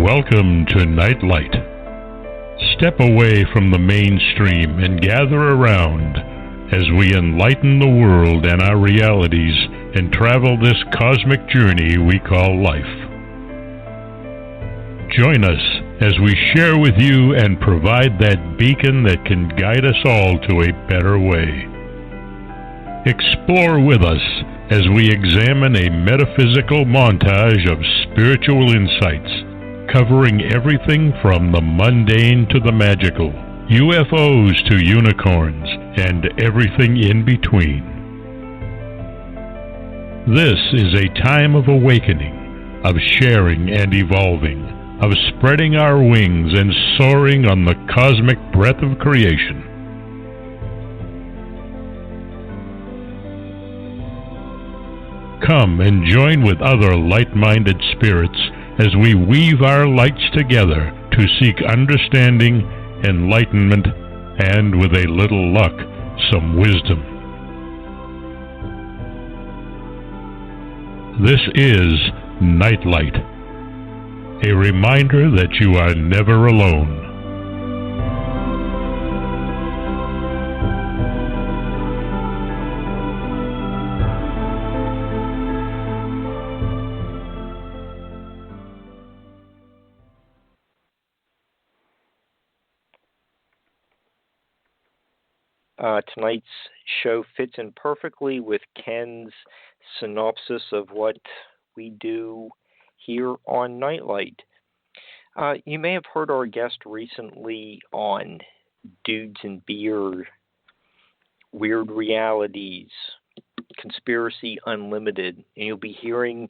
Welcome to Nightlight. Step away from the mainstream and gather around as we enlighten the world and our realities and travel this cosmic journey we call life. Join us as we share with you and provide that beacon that can guide us all to a better way. Explore with us as we examine a metaphysical montage of spiritual insights, covering everything from the mundane to the magical, UFOs to unicorns, and everything in between. This is a time of awakening, of sharing and evolving, of spreading our wings and soaring on the cosmic breath of creation. Come and join with other light-minded spirits as we weave our lights together to seek understanding, enlightenment, and, with a little luck, some wisdom. This is Nightlight, a reminder that you are never alone. Tonight's show fits in perfectly with Ken's synopsis of what we do here on Nightlight. You may have heard our guest recently on Dudes and Beer, Weird Realities, Conspiracy Unlimited, and you'll be hearing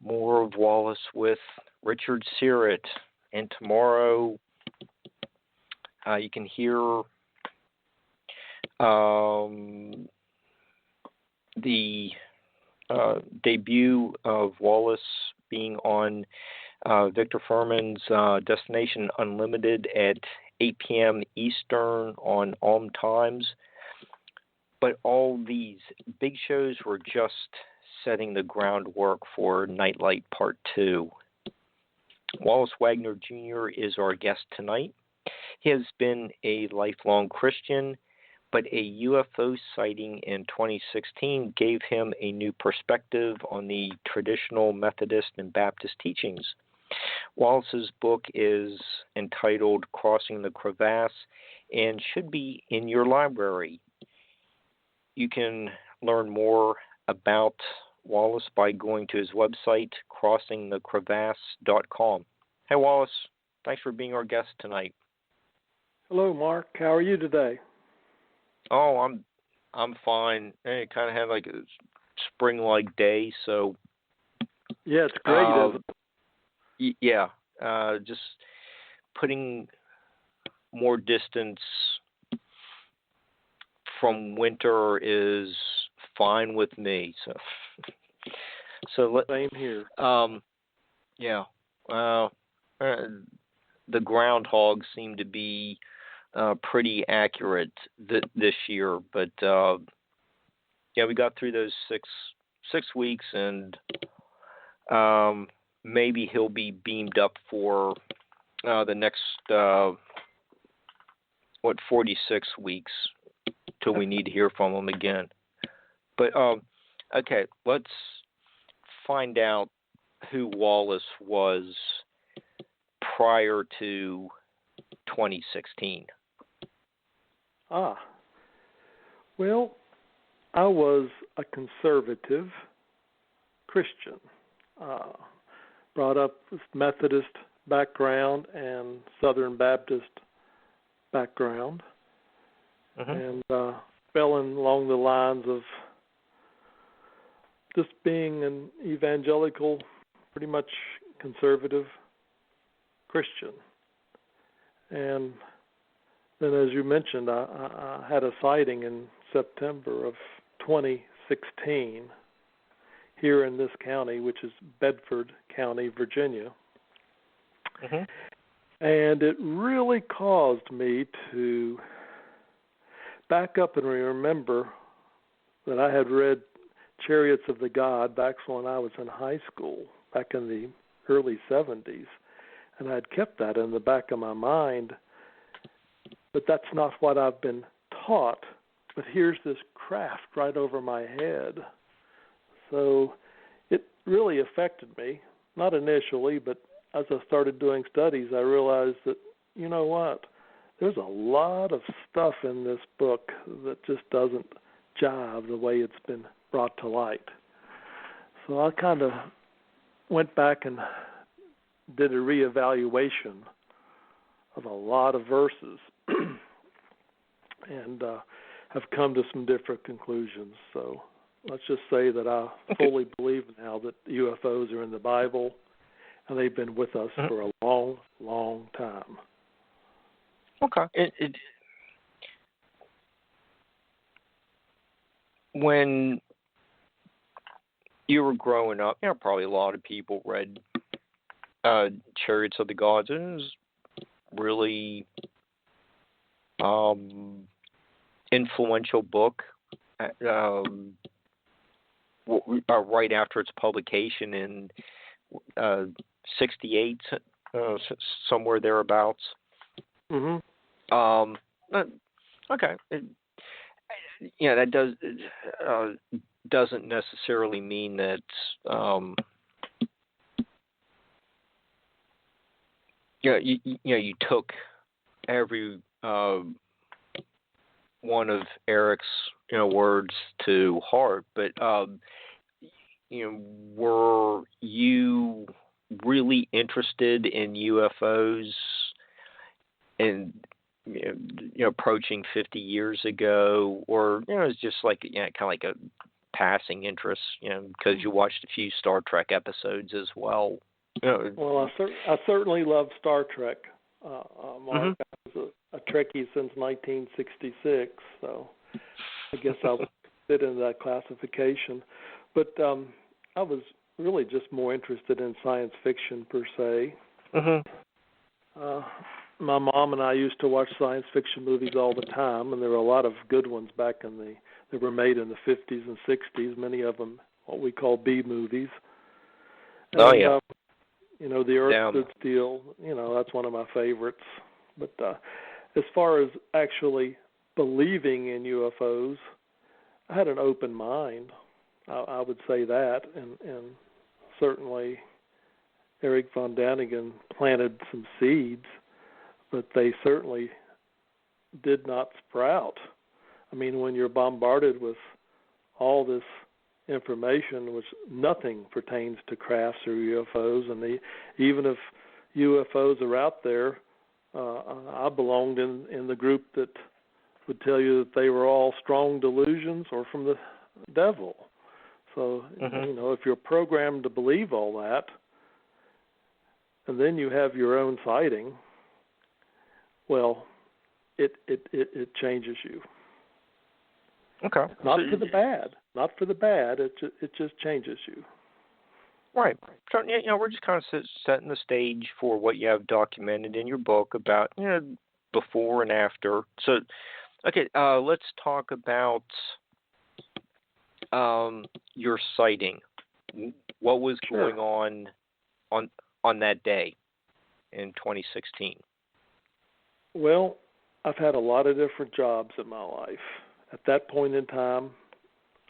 more of Wallace with Richard Sirrett. And tomorrow you can hear the debut of Wallace being on Victor Furman's Destination Unlimited at 8 p.m. Eastern on Alm Times. But all these big shows were just setting the groundwork for Nightlight Part 2. Wallace Wagener Jr. is our guest tonight. He has been a lifelong Christian, but a UFO sighting in 2016 gave him a new perspective on the traditional Methodist and Baptist teachings. Wallace's book is entitled Crossing the Crevasse and should be in your library. You can learn more about Wallace by going to his website, crossingthecrevasse.com. Hey, Wallace, thanks for being our guest tonight. Hello, Mark. How are you today? Oh, I'm fine. It kind of had like a spring-like day, so yeah, it's great. Isn't it? Yeah, just putting more distance from winter is fine with me. So same here. Yeah. The groundhogs seem to be pretty accurate this year, but yeah, we got through those six weeks, and maybe he'll be beamed up for the next 46 weeks till we need to hear from him again. But okay, let's find out who Wallace was prior to 2016. Well, I was a conservative Christian, brought up with Methodist background and Southern Baptist background, and fell in along the lines of just being an evangelical, pretty much conservative Christian. And then, as you mentioned, I had a sighting in September of 2016 here in this county, which is Bedford County, Virginia. And it really caused me to back up and remember that I had read Chariots of the God back when I was in high school, back in the early 70s. and I'd kept that in the back of my mind. But that's not what I've been taught. But here's this craft right over my head. So it really affected me, not initially, but as I started doing studies, I realized that, you know what, there's a lot of stuff in this book that just doesn't jive the way it's been brought to light. So I kind of went back and did a reevaluation of a lot of verses and have come to some different conclusions. So let's just say that I fully believe now that UFOs are in the Bible, and they've been with us for a long, long time. Okay. When you were growing up, probably a lot of people read Chariots of the Gods. It was really influential book right after its publication in 68, somewhere thereabouts. Mm-hmm. Okay. That doesn't necessarily mean that you took every one of Eric's words to heart, but were you really interested in UFOs and approaching 50 years ago, or it's just like kind of like a passing interest, because you watched a few Star Trek episodes as well? Well, I certainly love Star Trek. Mark, I was a Trekkie since 1966, so I guess I'll fit into that classification. But I was really just more interested in science fiction per se. My mom and I used to watch science fiction movies all the time, and there were a lot of good ones back that were made in the 50s and 60s, many of them what we call B movies. And, The Earth Stood Still, that's one of my favorites. But as far as actually believing in UFOs, I had an open mind. I would say that, and certainly Eric von Daniken planted some seeds, but they certainly did not sprout. I mean, when you're bombarded with all this information, which nothing pertains to crafts or UFOs, and even if UFOs are out there, I belonged in the group that would tell you that they were all strong delusions or from the devil. So, if you're programmed to believe all that, and then you have your own sighting, well, it changes you. Okay. Not for the bad. Not for the bad. It just changes you. Right. So, we're just kind of setting the stage for what you have documented in your book about, before and after. So, okay, let's talk about your sighting. What was going on that day in 2016? Well, I've had a lot of different jobs in my life. At that point in time,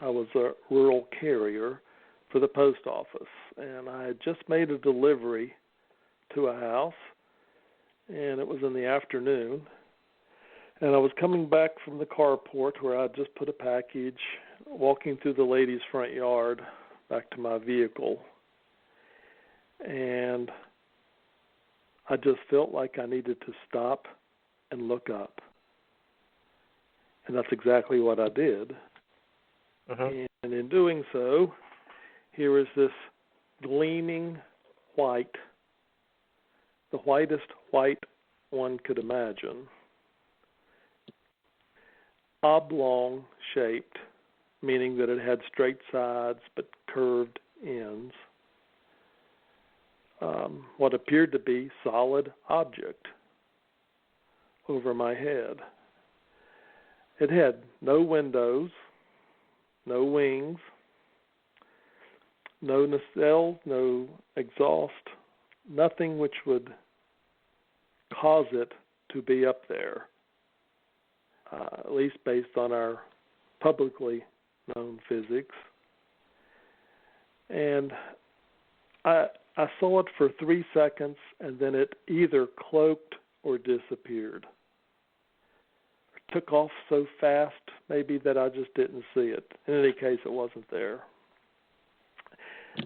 I was a rural carrier for the post office, and I had just made a delivery to a house, and it was in the afternoon, and I was coming back from the carport where I just put a package, walking through the lady's front yard back to my vehicle, and I just felt like I needed to stop and look up. And that's exactly what I did. And in doing so, here is this gleaming white, the whitest white one could imagine, oblong shaped, meaning that it had straight sides but curved ends, what appeared to be solid object over my head. It had no windows, no wings, no nacelle, no exhaust, nothing which would cause it to be up there, at least based on our publicly known physics. And I saw it for 3 seconds, and then it either cloaked or disappeared. It took off so fast, maybe, that I just didn't see it. In any case, it wasn't there.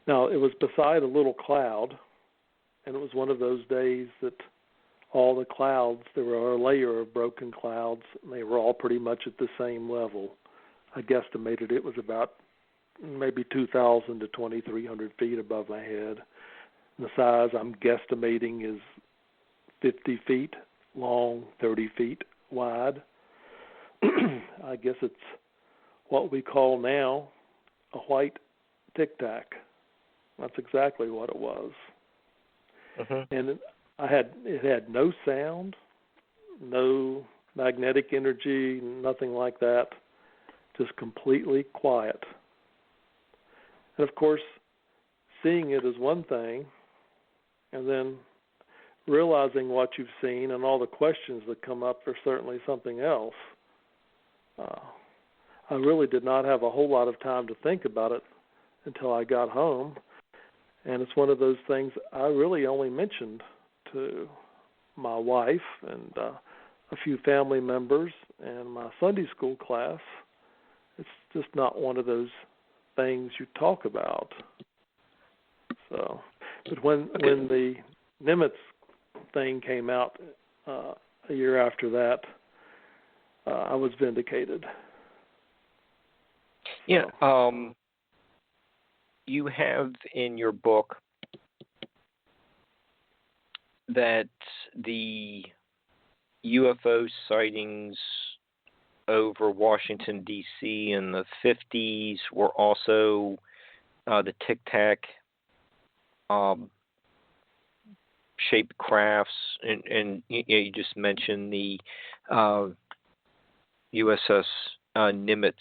Now, it was beside a little cloud, and it was one of those days that all the clouds, there were a layer of broken clouds, and they were all pretty much at the same level. I guesstimated it was about maybe 2,000 to 2,300 feet above my head. The size I'm guesstimating is 50 feet long, 30 feet wide. I guess it's what we call now a white tic-tac. That's exactly what it was. And it had no sound, no magnetic energy, nothing like that, just completely quiet. And of course, seeing it is one thing, and then realizing what you've seen and all the questions that come up are certainly something else. I really did not have a whole lot of time to think about it until I got home, and it's one of those things I really only mentioned to my wife and a few family members and my Sunday school class. It's just not one of those things you talk about. So, but when the Nimitz thing came out a year after that, I was vindicated. Yeah. You have in your book that the UFO sightings over Washington, D.C. in the 50s were also the tic-tac shaped crafts, and you just mentioned the USS Nimitz.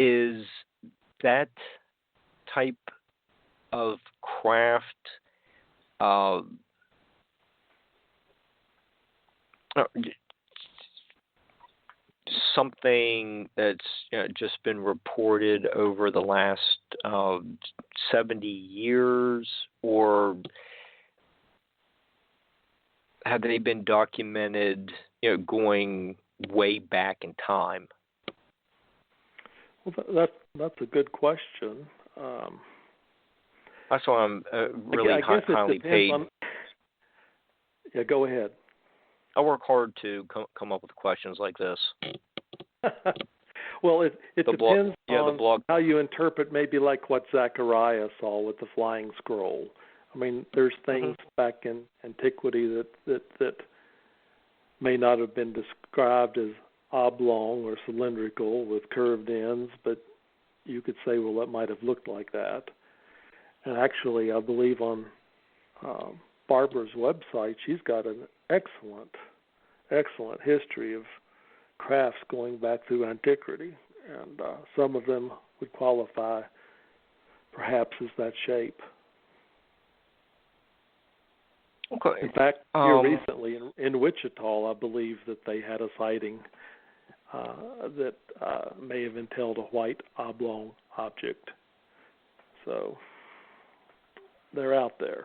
Is that type of craft something that's just been reported over the last 70 years, or have they been documented going way back in time? Well, that's a good question. That's why I'm really highly paid. Yeah, go ahead. I work hard to come up with questions like this. Well, it depends on how you interpret maybe like what Zechariah saw with the flying scroll. I mean, there's things back in antiquity that may not have been described as oblong or cylindrical with curved ends, but you could say, well, it might have looked like that. And actually, I believe on Barbara's website, she's got an excellent history of crafts going back through antiquity, and some of them would qualify perhaps as that shape. Okay. In fact, here recently in Wichita, I believe that they had a sighting that may have entailed a white oblong object. So they're out there.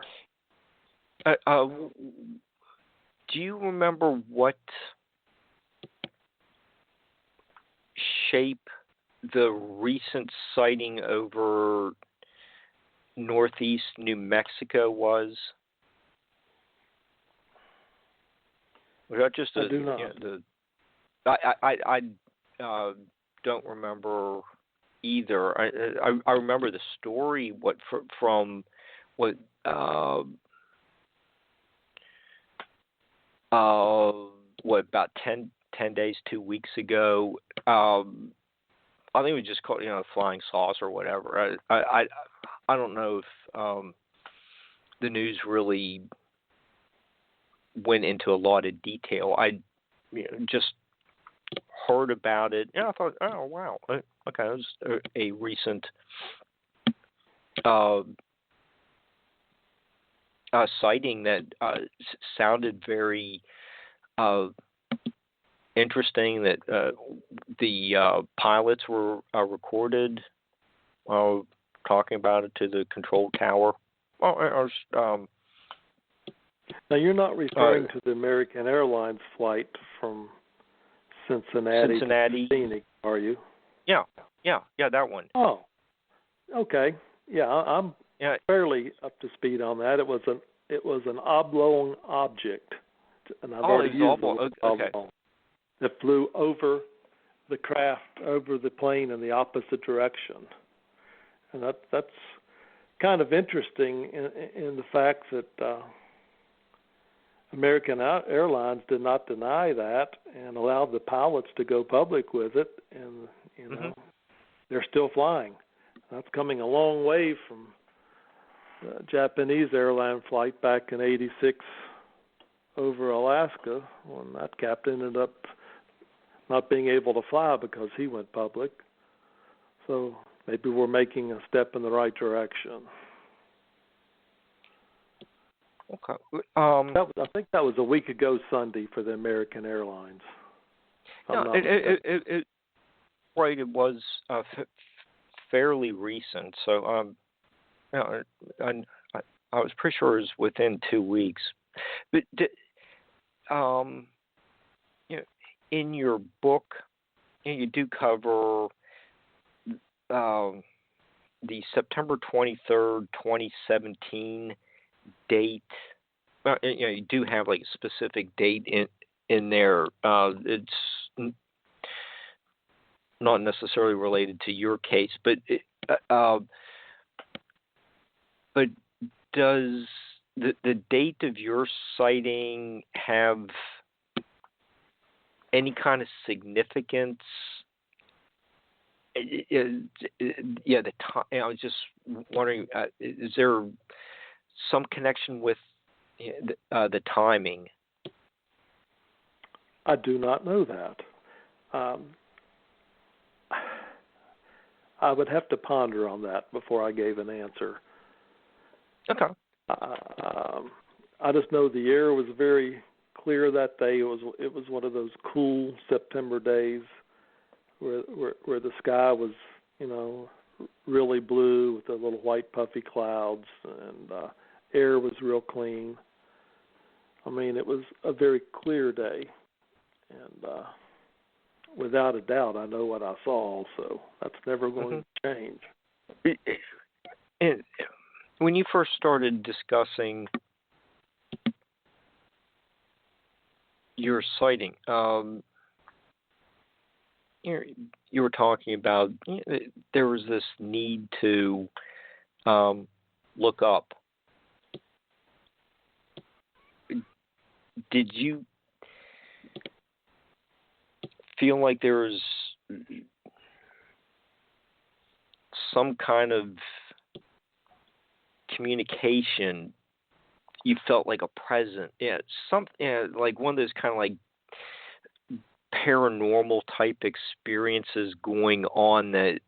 Do you remember what shape the recent sighting over northeast New Mexico was? Was that just I do not. I don't remember either. I remember the story. From what about 10 days, 2 weeks ago. I think we just called it flying saucer or whatever. I don't know if the news really went into a lot of detail. I just heard about it. I thought, oh wow, okay, it was a recent sighting that sounded very interesting. That the pilots were recorded talking about it to the control tower. Now, you're not referring to the American Airlines flight from Cincinnati to Phoenix, are you? Yeah, that one. Oh, okay. Yeah, I'm fairly up to speed on that. It was an oblong object, and I've already used the word oblong, that flew over the craft, over the plane in the opposite direction, and that's kind of interesting in the fact that American Airlines did not deny that and allowed the pilots to go public with it, and they're still flying. That's coming a long way from the Japanese airline flight back in '86 over Alaska, when that captain ended up not being able to fly because he went public. So maybe we're making a step in the right direction. Okay. I think that was a week ago Sunday for the American Airlines. It was fairly recent. So I was pretty sure it was within 2 weeks. But in your book, you do cover the September 23rd, 2017 date. Well, you do have like a specific date in there. It's not necessarily related to your case, but does the date of your sighting have any kind of significance? The time. I was just wondering, is there some connection with the timing? I do not know that. I would have to ponder on that before I gave an answer. Okay. I just know the air was very clear that day. It was one of those cool September days where the sky was, really blue with the little white puffy clouds, and air was real clean. I mean, it was a very clear day, and without a doubt, I know what I saw, so that's never going to change. And when you first started discussing your sighting, you were talking about there was this need to look up. Did you feel like there was some kind of communication? You felt like a presence, like one of those kind of like paranormal type experiences going on that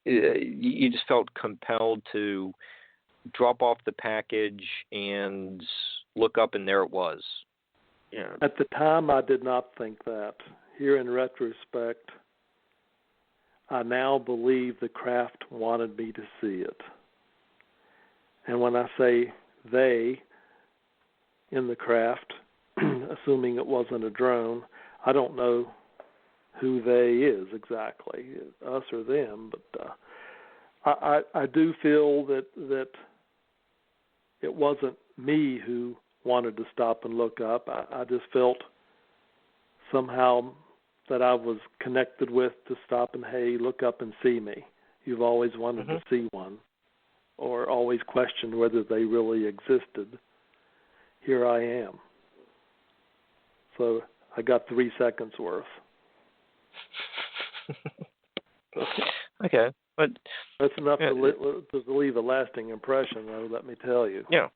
you just felt compelled to drop off the package and look up, and there it was. Yeah. At the time, I did not think that. Here in retrospect, I now believe the craft wanted me to see it. And when I say they in the craft, assuming it wasn't a drone, I don't know who they is exactly, us or them, but I do feel that it wasn't me who wanted to stop and look up. I just felt somehow that I was connected with to stop and, hey, look up and see me. You've always wanted to see one, or always questioned whether they really existed. Here I am. So I got 3 seconds worth. Okay, but that's enough to leave a lasting impression, though, let me tell you. Yeah.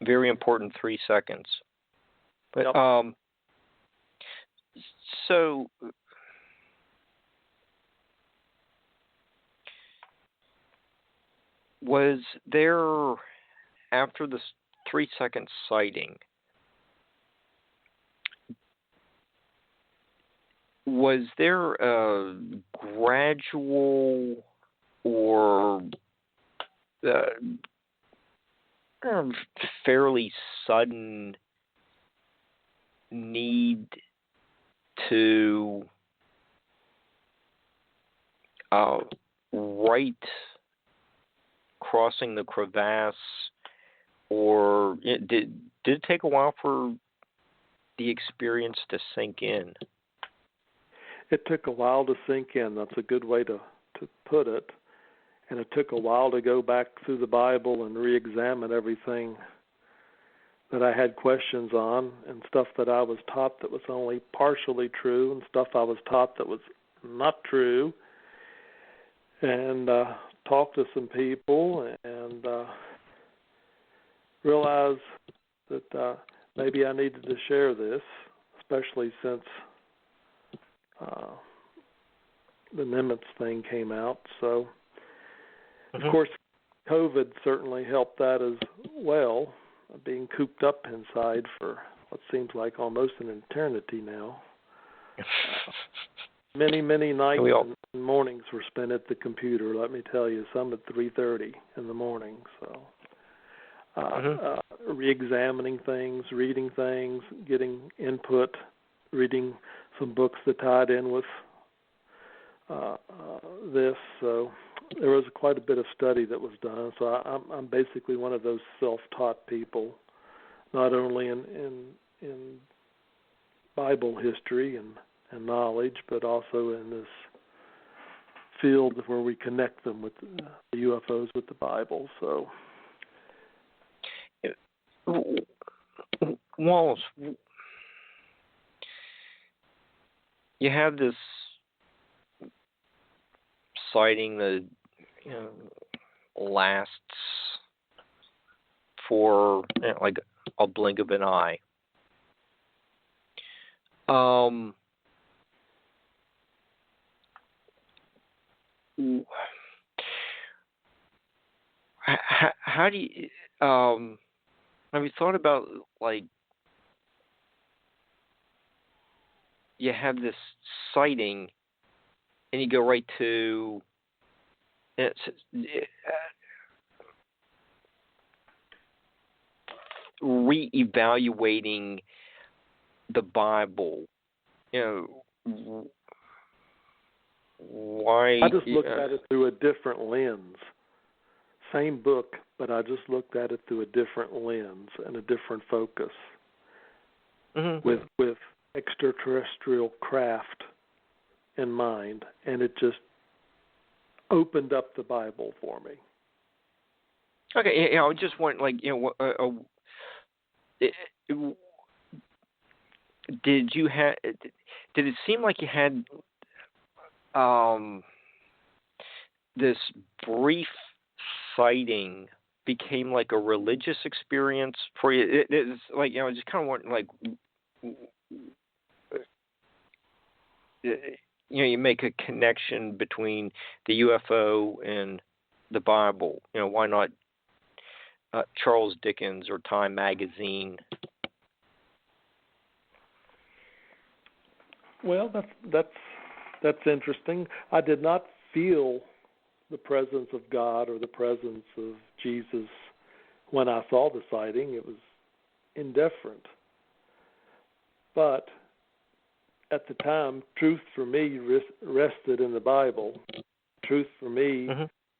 Very important 3 seconds. But so Was there, after the 3-second sighting, was there a gradual or fairly sudden need to right crossing the crevasse, or did it take a while for the experience to sink in? It took a while to sink in. That's a good way to put it. And it took a while to go back through the Bible and re-examine everything that I had questions on, and stuff that I was taught that was only partially true, and stuff I was taught that was not true, and talk to some people and realize that maybe I needed to share this, especially since the Nimitz thing came out. So, of course, COVID certainly helped that as well, being cooped up inside for what seems like almost an eternity now. Many nights and mornings were spent at the computer, let me tell you, some at 3:30 in the morning. So, re-examining things, reading things, getting input, reading some books that tied in with this. So there was quite a bit of study that was done. So I'm basically one of those self-taught people, not only in Bible history and knowledge, but also in this field where we connect them with the UFOs with the Bible. So, Wallace, you have this sighting that lasts for like a blink of an eye. How do you have you thought about, like, you have this sighting and you go right to re-evaluating the Bible? Why? I just looked at it through a different lens. Same book, but I just looked at it through a different lens and a different focus, with extraterrestrial craft in mind, and it just opened up the Bible for me. Okay, I just want, like, did it seem like you had this brief sighting became like a religious experience for you? It's like, I just kind of want, like, you make a connection between the UFO and the Bible. Why not Charles Dickens or Time magazine? Well, that's interesting. I did not feel the presence of God or the presence of Jesus when I saw the sighting. It was indifferent. But at the time, truth for me rested in the Bible. Truth for me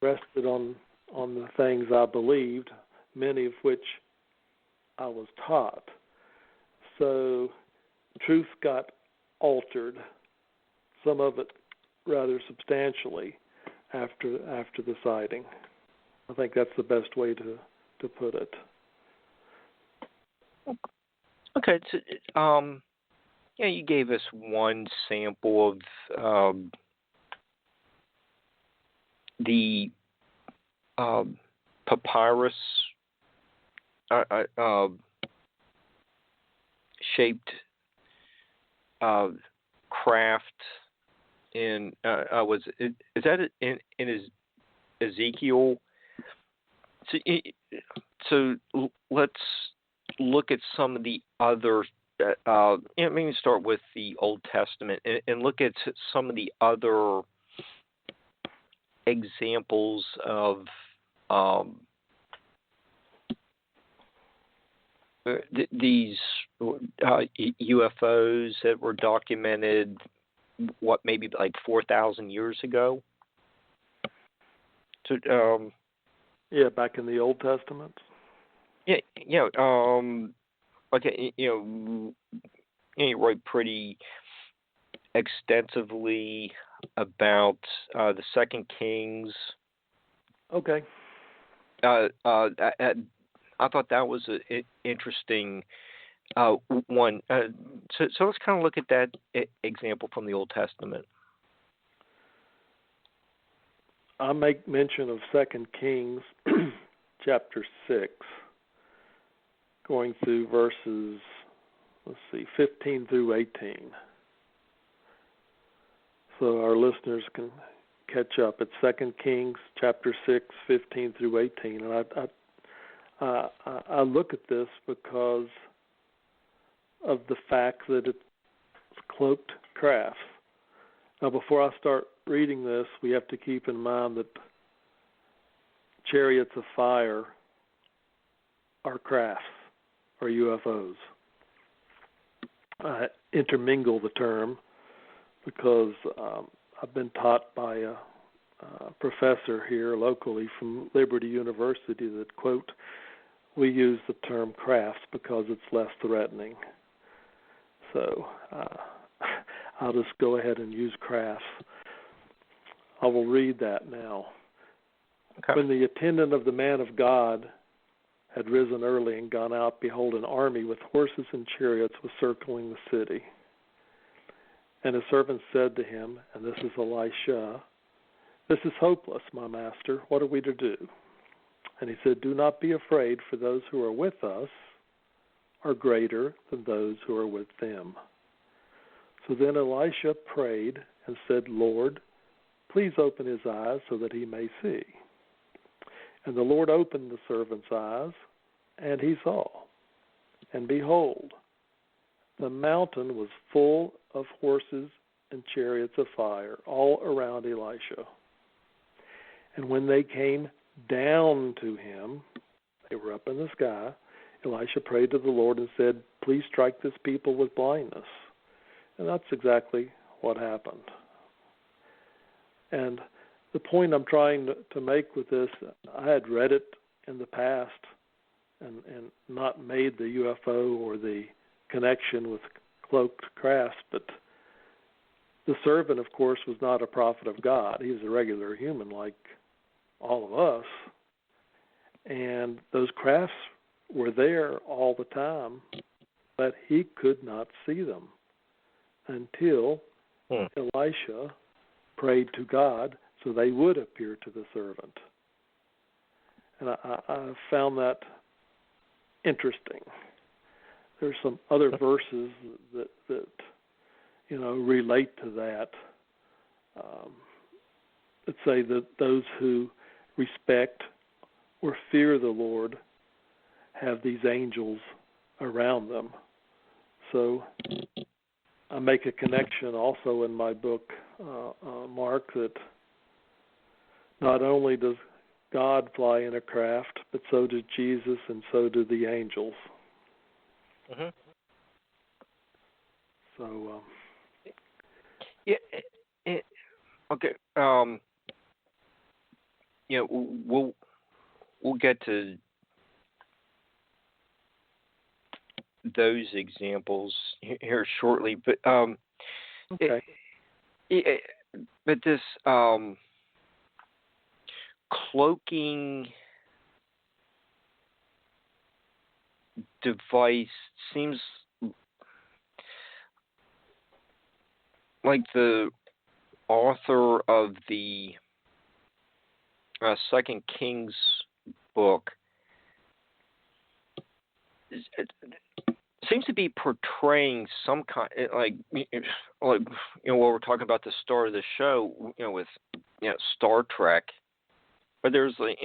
rested on the things I believed, many of which I was taught. So truth got altered, some of it rather substantially, after the sighting. I think that's the best way to put it. Okay, so, you gave us one sample of the papyrus shaped craft in is that in Ezekiel So let's look at some of the other. Maybe start with the Old Testament and look at some of the other examples of these UFOs that were documented. What, maybe like 4,000 years ago? So, back in the Old Testament. Okay, you write pretty extensively about the Second Kings. Okay. I thought that was an interesting one. So let's kind of look at that example from the Old Testament. I make mention of 2 Kings chapter 6, going through verses, 15 through 18. So our listeners can catch up. It's 2 Kings chapter 6, 15 through 18. And I look at this because of the fact that it's cloaked crafts. Now, before I start reading this, we have to keep in mind that chariots of fire are crafts, or UFOs. I intermingle the term because I've been taught by a professor here locally from Liberty University that, quote, we use the term crafts because it's less threatening. So I'll just go ahead and use crafts. I will read that now. Okay. When the attendant of the man of God had risen early and gone out, behold, an army with horses and chariots was circling the city. And his servant said to him, and this is Elisha, this is hopeless, my master. What are we to do? And he said, do not be afraid, for those who are with us are greater than those who are with them. So then Elisha prayed and said, Lord, please open his eyes so that he may see. And the Lord opened the servant's eyes, and he saw. And behold, the mountain was full of horses and chariots of fire all around Elisha. And when they came down to him, they were up in the sky, Elisha prayed to the Lord and said, please strike this people with blindness. And that's exactly what happened. And the point I'm trying to make with this, I had read it in the past and not made the UFO or the connection with cloaked crafts, but the servant, of course, was not a prophet of God. He was a regular human like all of us. And those crafts were there all the time, but he could not see them until Elisha prayed to God so they would appear to the servant. And I found that interesting. There's some other verses that relate to that. That say that those who respect or fear the Lord have these angels around them. So I make a connection also in my book, Mark, that not only does God fly in a craft, but so did Jesus and so do the angels. Mm-hmm. So, okay. We'll get to those examples here shortly, but okay. But this cloaking device seems like the author of the Second Kings book seems to be portraying some kind, like what we're talking about the star of the show, with Star Trek, or there's like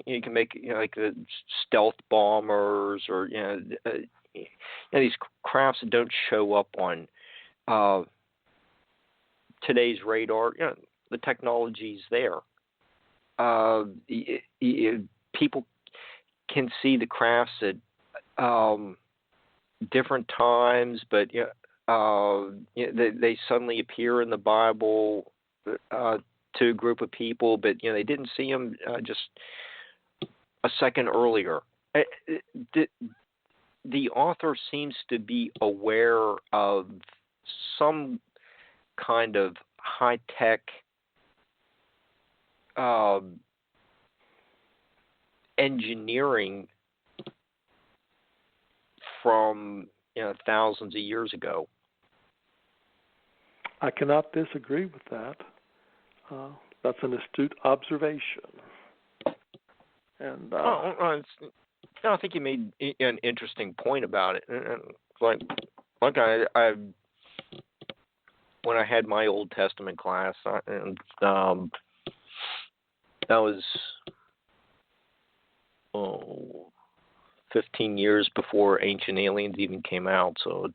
you can make like the stealth bombers, or these crafts that don't show up on today's radar. The technology's there. People can see the crafts at different times, but they suddenly appear in the Bible to a group of people, but they didn't see them just a second earlier. The author seems to be aware of some kind of high-tech engineering from thousands of years ago. I cannot disagree with that. That's an astute observation. And I think you made an interesting point about it. Like I when I had my Old Testament class, that was 15 years before Ancient Aliens even came out. So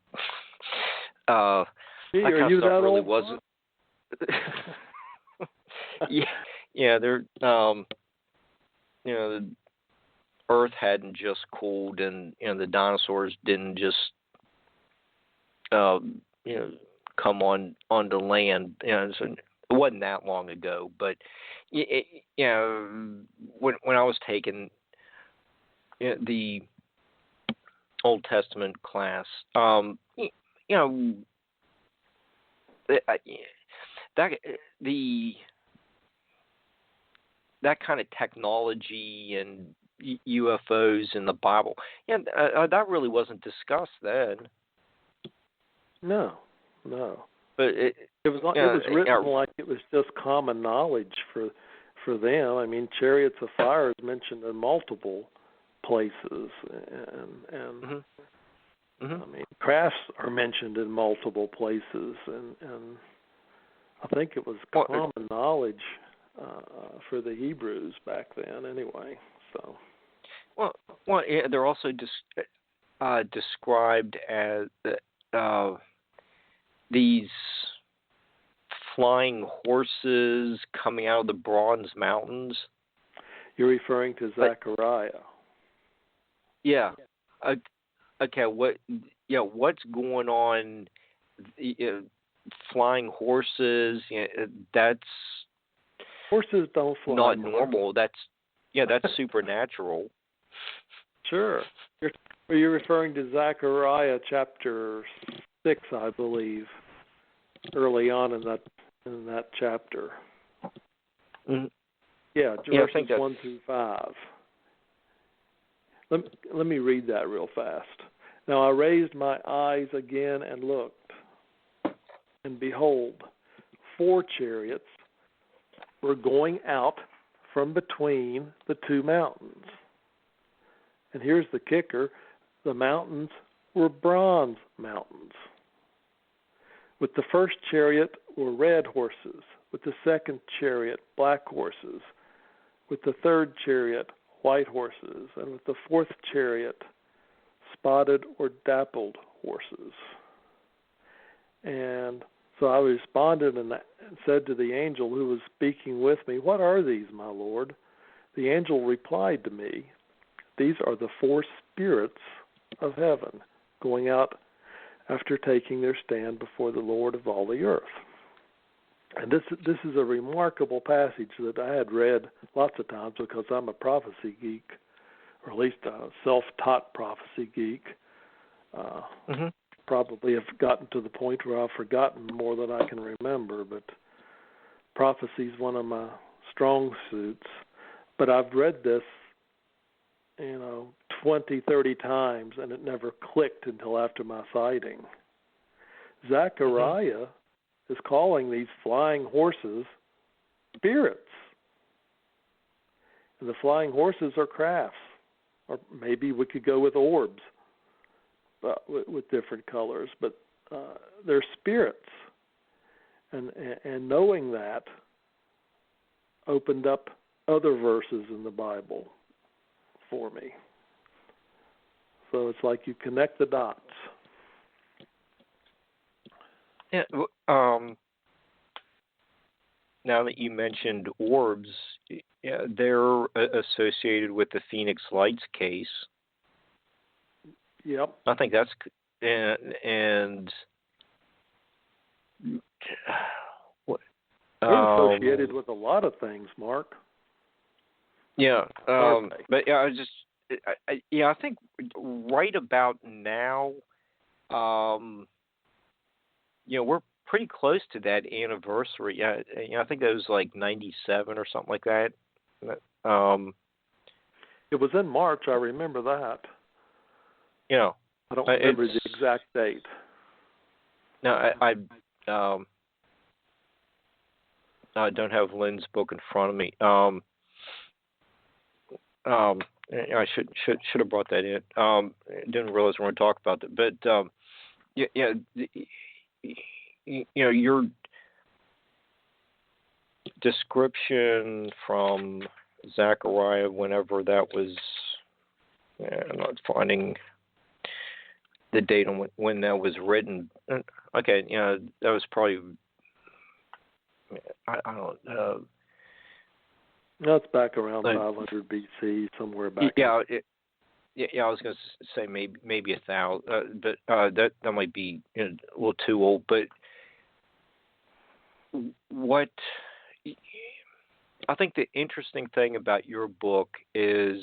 are you that really old? Wasn't. Yeah, they're the Earth hadn't just cooled, and the dinosaurs didn't just come onto land. So it wasn't that long ago. But when I was taking the Old Testament class, that kind of technology and UFOs in the Bible, that really wasn't discussed then. No. But it was written like it was just common knowledge for them. I mean, chariots of fire is mentioned in multiple places, and I mean, crafts are mentioned in multiple places, and I think it was common knowledge for the Hebrews back then, anyway. So, they're also described as these flying horses coming out of the Bronze Mountains. You're referring to Zechariah. Yeah. Okay. What's going on? Flying horses. That's horses don't fly. Not normal. That's supernatural. Sure. You're referring to Zechariah chapter 6, I believe, early on in that chapter. Mm-hmm. Yeah, verses 1 through 5. Let me read that real fast. Now I raised my eyes again and looked, and behold, 4 chariots were going out from between the 2 mountains. And here's the kicker: the mountains were bronze mountains. With the first chariot were red horses, with the second chariot black horses, with the third chariot white horses, and with the fourth chariot spotted or dappled horses. And so I responded and said to the angel who was speaking with me, "What are these, my Lord?" The angel replied to me, "These are the 4 spirits of heaven going out after taking their stand before the Lord of all the earth." And this is a remarkable passage that I had read lots of times because I'm a prophecy geek, or at least a self-taught prophecy geek. Probably have gotten to the point where I've forgotten more than I can remember, but prophecy is one of my strong suits. But I've read this, 20, 30 times, and it never clicked until after my sighting. Zechariah is calling these flying horses spirits. And the flying horses are crafts, or maybe we could go with orbs, but with different colors, but they're spirits. And knowing that opened up other verses in the Bible for me. So it's like you connect the dots. Yeah. Now that you mentioned orbs, yeah, they're associated with the Phoenix Lights case. Yep. I think that's and what? They're associated with a lot of things, Mark. Yeah, but yeah, I think right about now, we're pretty close to that anniversary. Yeah, I think that was like 97 or something like that. It was in March. I remember that. Yeah, I don't remember the exact date. No, I don't have Lynn's book in front of me. I should have brought that in. Didn't realize we were going to talk about that, but your description from Zechariah, whenever that was, I'm not finding the date on when that was written. Okay, that was probably, I don't know. No, it's back around 500 BC, somewhere back. Yeah, I was going to say maybe 1,000, but that might be a little too old. But what I think the interesting thing about your book is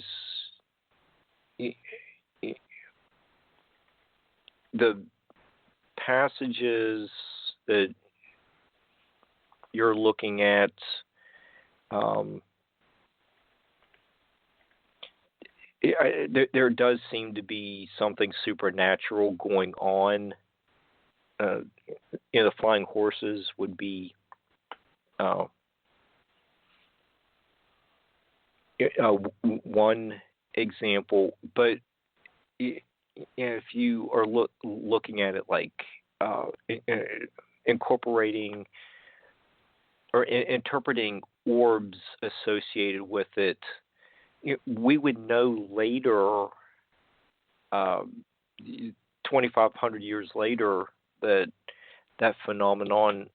the passages that you're looking at. There does seem to be something supernatural going on. The flying horses would be one example, but if you are looking at it like incorporating or interpreting orbs associated with it, we would know later, 2,500 years later, that phenomenon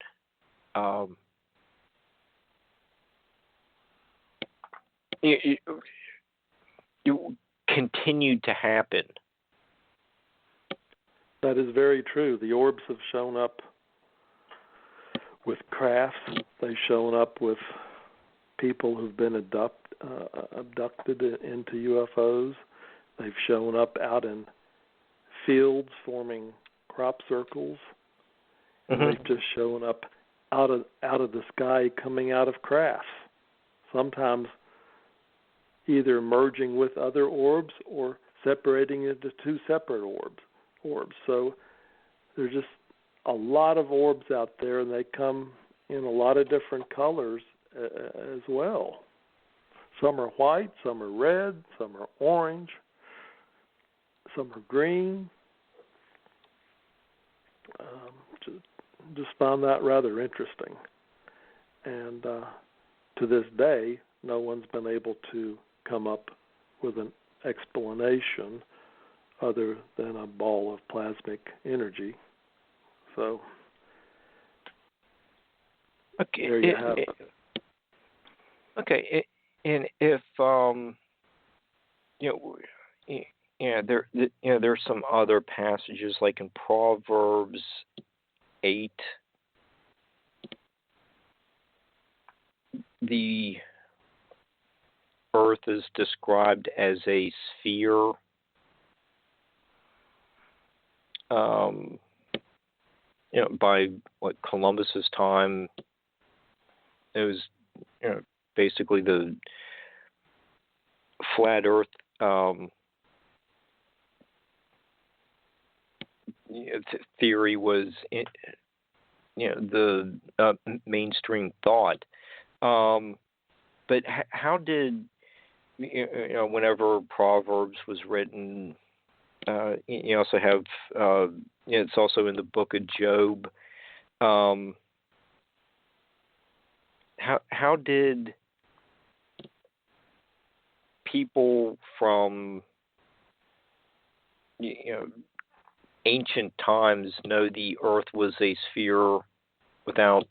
it continued to happen. That is very true. The orbs have shown up with crafts. They've shown up with people who've been abducted into UFOs. They've shown up out in fields forming crop circles. And they've just shown up out of the sky coming out of crafts. Sometimes either merging with other orbs or separating into two separate orbs. So there's just a lot of orbs out there, and they come in a lot of different colors as well. Some are white, some are red, some are orange, some are green. Just found that rather interesting. And to this day, no one's been able to come up with an explanation other than a ball of plasmic energy. So there you have it. Okay, and if there's some other passages like in Proverbs 8, the earth is described as a sphere. By Columbus's time, it was basically the flat Earth theory was the mainstream thought. But how did whenever Proverbs was written, you also have it's also in the book of Job. How did people from ancient times know the Earth was a sphere without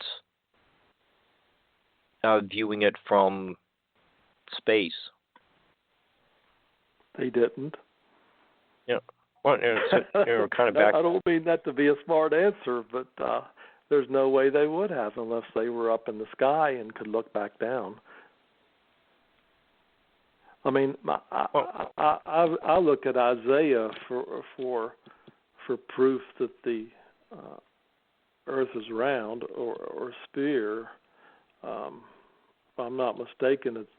viewing it from space? They didn't. Yeah. Well, kind of back. I don't mean that to be a smart answer, but there's no way they would have unless they were up in the sky and could look back down. I mean, I look at Isaiah for proof that the Earth is round or sphere. If I'm not mistaken, it's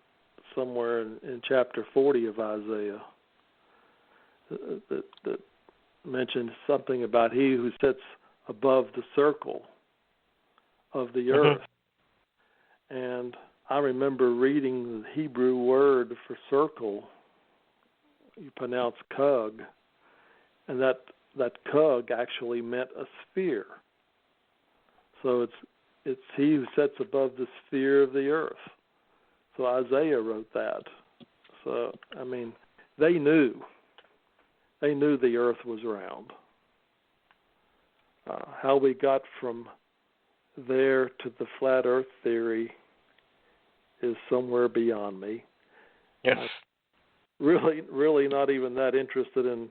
somewhere in chapter 40 of Isaiah that mentions something about he who sits above the circle of the earth. And I remember reading the Hebrew word for circle. You pronounce kug, and that kug actually meant a sphere. So it's he who sits above the sphere of the earth. So Isaiah wrote that. So I mean, they knew the earth was round. How we got from there to the flat earth theory is somewhere beyond me. Yes. Really not even that interested in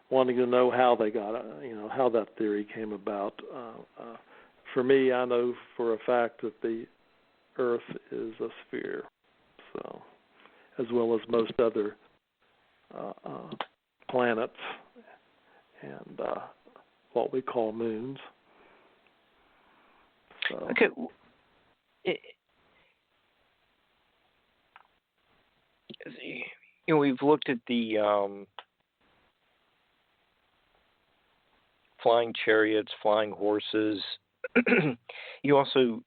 wanting to know how they got it, how that theory came about. For me, I know for a fact that the Earth is a sphere, so as well as most other planets and what we call moons. So. Okay. We've looked at the flying chariots, flying horses. You also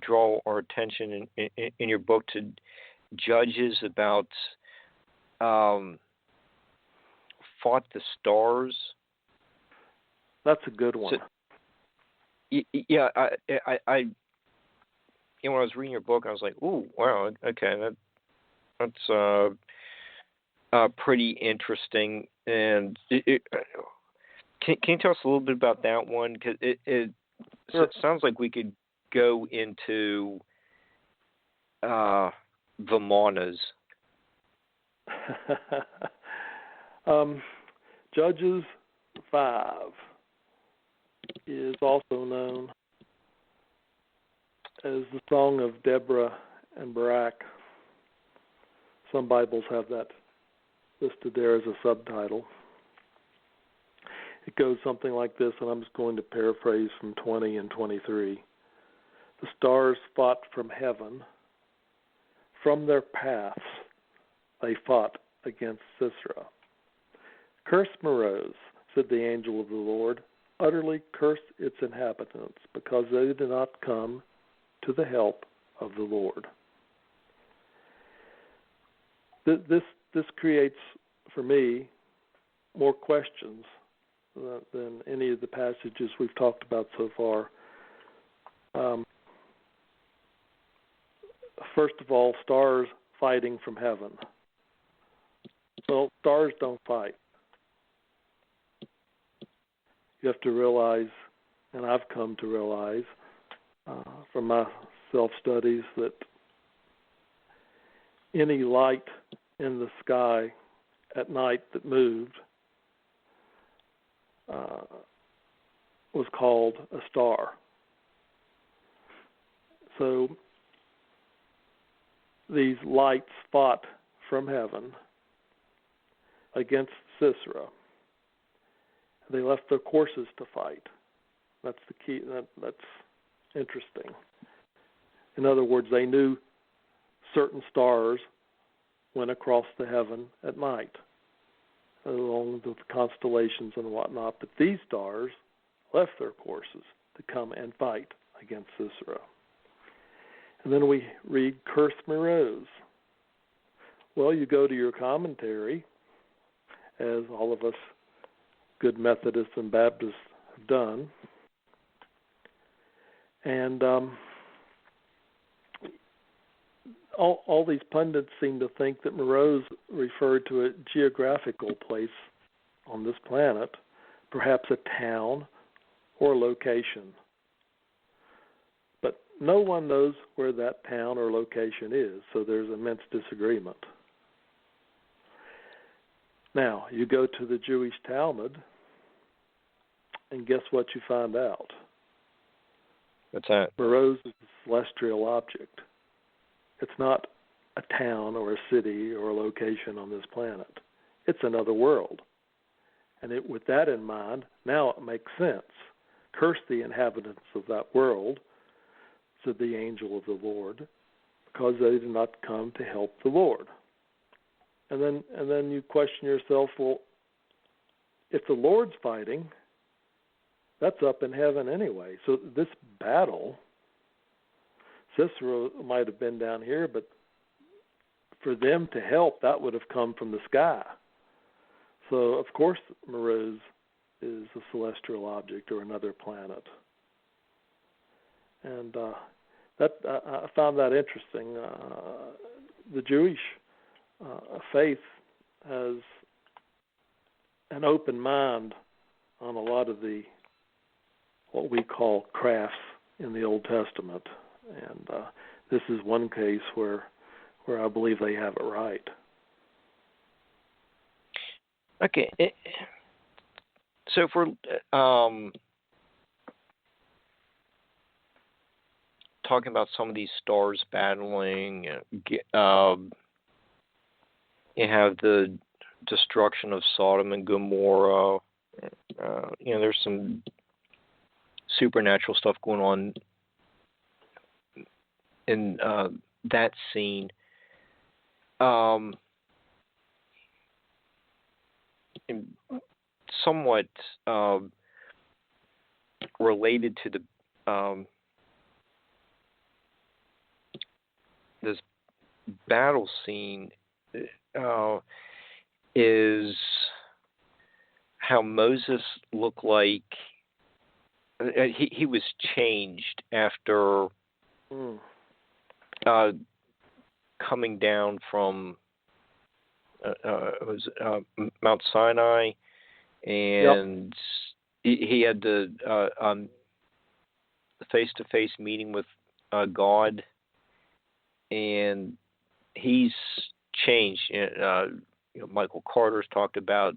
draw our attention in your book to judges about fought the stars. That's a good one. So, yeah, I when I was reading your book, I was like, "Ooh, wow, okay, that's pretty interesting." And can you tell us a little bit about that one? Because it sounds like we could go into Vimanas. Judges 5 is also known as the Song of Deborah and Barak. Some Bibles have that listed there as a subtitle. It goes something like this, and I'm just going to paraphrase from 20 and 23. The stars fought from heaven. From their paths they fought against Sisera. Curse Meroz, said the angel of the Lord, utterly curse its inhabitants, because they did not come to the help of the Lord. This creates, for me, more questions than any of the passages we've talked about so far. First of all, stars fighting from heaven. Well, stars don't fight. You have to realize, and I've come to realize from my self-studies, that any light in the sky at night that moved was called a star. So these lights fought from heaven against Sisera. They left their courses to fight. That's the key. That's interesting. In other words, they knew certain stars went across the heaven at night, along with the constellations and whatnot. But these stars left their courses to come and fight against Sisera. And then we read Curse Meroz. Well, you go to your commentary, as all of us good Methodists and Baptists have done, and all these pundits seem to think that Moreau's referred to a geographical place on this planet, perhaps a town or location. But no one knows where that town or location is, so there's immense disagreement. Now, you go to the Jewish Talmud, and guess what you find out? What's that? Moreau's is a celestial object. It's not a town or a city or a location on this planet. It's another world. And with that in mind, now it makes sense. Curse the inhabitants of that world, said the angel of the Lord, because they did not come to help the Lord. And then you question yourself, well, if the Lord's fighting, that's up in heaven anyway. So this battle, Cicero might have been down here, but for them to help, that would have come from the sky. So, of course, Moreau's is a celestial object or another planet. And I found that interesting. The Jewish faith has an open mind on a lot of the what we call crafts in the Old Testament, and this is one case where I believe they have it right. Okay, so if we're talking about some of these stars battling, you have the destruction of Sodom and Gomorrah. There's some supernatural stuff going on in that scene. Somewhat related to the this battle scene is how Moses looked like he was changed after coming down from Mount Sinai, and he had the face-to-face meeting with God, and he's changed. Michael Carter's talked about.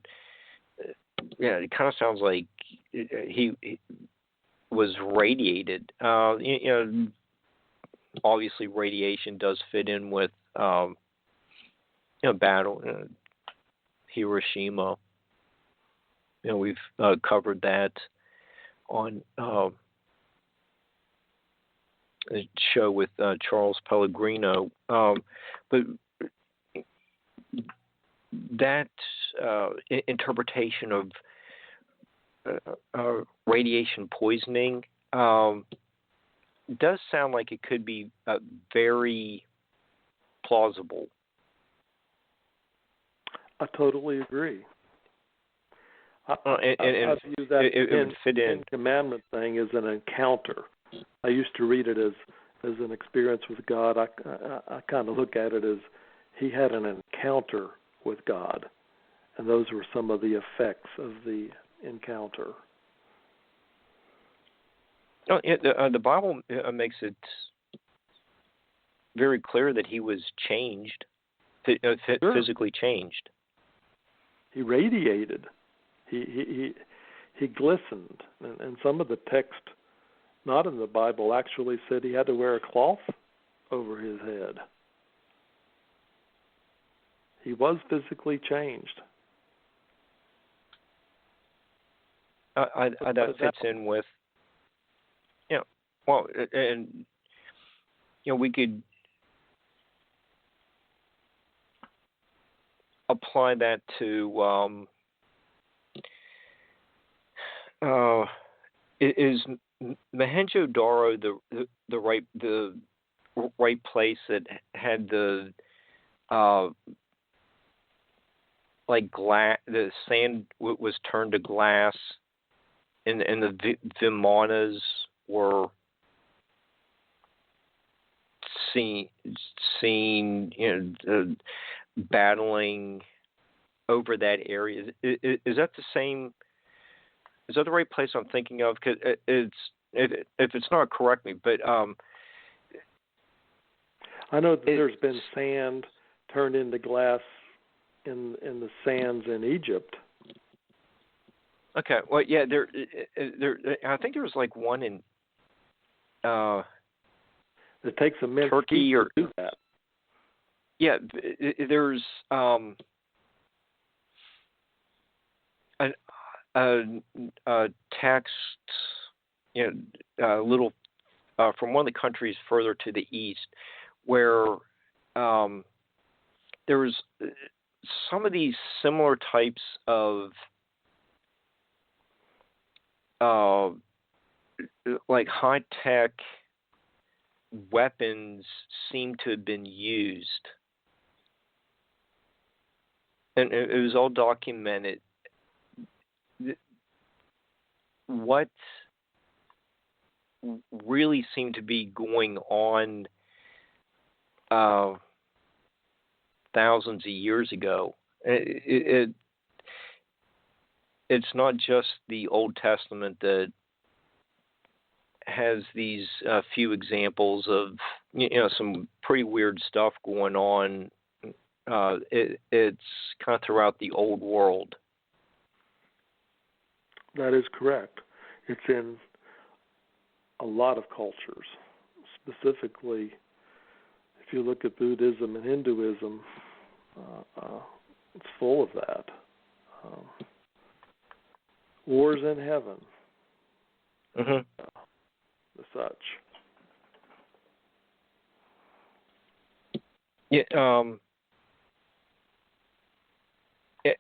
It kind of sounds like he was radiated. Obviously, radiation does fit in with battle. Hiroshima. We've covered that on a show with Charles Pellegrino. But that interpretation of radiation poisoning does sound like it could be very plausible. I totally agree. I view that it would fit in. Commandment thing as an encounter. I used to read it as an experience with God. I kind of look at it as he had an encounter with God, and those were some of the effects of the encounter. The Bible makes it very clear that he was changed, physically changed. He radiated. He glistened, and some of the text, not in the Bible, actually said he had to wear a cloth over his head. He was physically changed. That fits in with, and we could apply that to is Mohenjo-Daro the right place that had the like glass? The sand was turned to glass, and the Vimanas were seen battling over that area. Is that the same? Is that the right place I'm thinking of? Cause if it's not, correct me. But I know that there's been sand turned into glass in the sands in Egypt. Okay. Well, yeah. There. I think there was like one in. It takes immense Turkey heat or to do that. Yeah. There's a text, little from one of the countries further to the east, where there was some of these similar types of like high-tech weapons seem to have been used, and it was all documented. What really seemed to be going on thousands of years ago. It's not just the Old Testament that has these few examples of some pretty weird stuff going on. It's kind of throughout the old world. That is correct. It's in a lot of cultures. Specifically, if you look at Buddhism and Hinduism, it's full of that. Wars in heaven. Mm-hmm. The such. Yeah.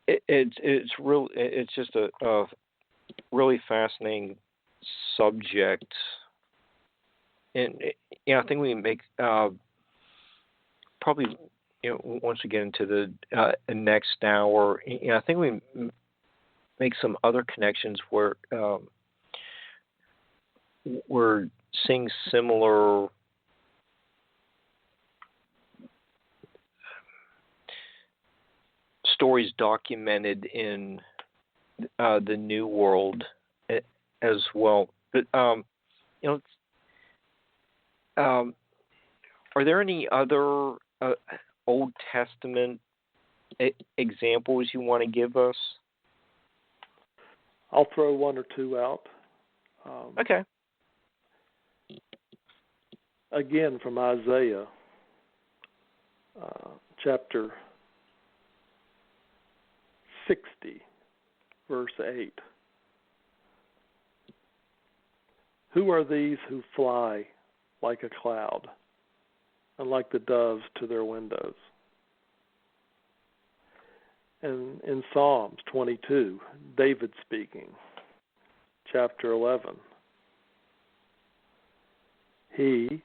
It's real. It's just a really fascinating subject, and I think we can make probably once we get into the next hour, I think we make some other connections where we're seeing similar stories documented in the New World as well. But are there any other Old Testament examples you want to give us? I'll throw one or two out. Okay. Again, from Isaiah, chapter 60, verse 8. Who are these who fly like a cloud and like the doves to their windows? And in Psalms 22, David speaking, chapter 11. He,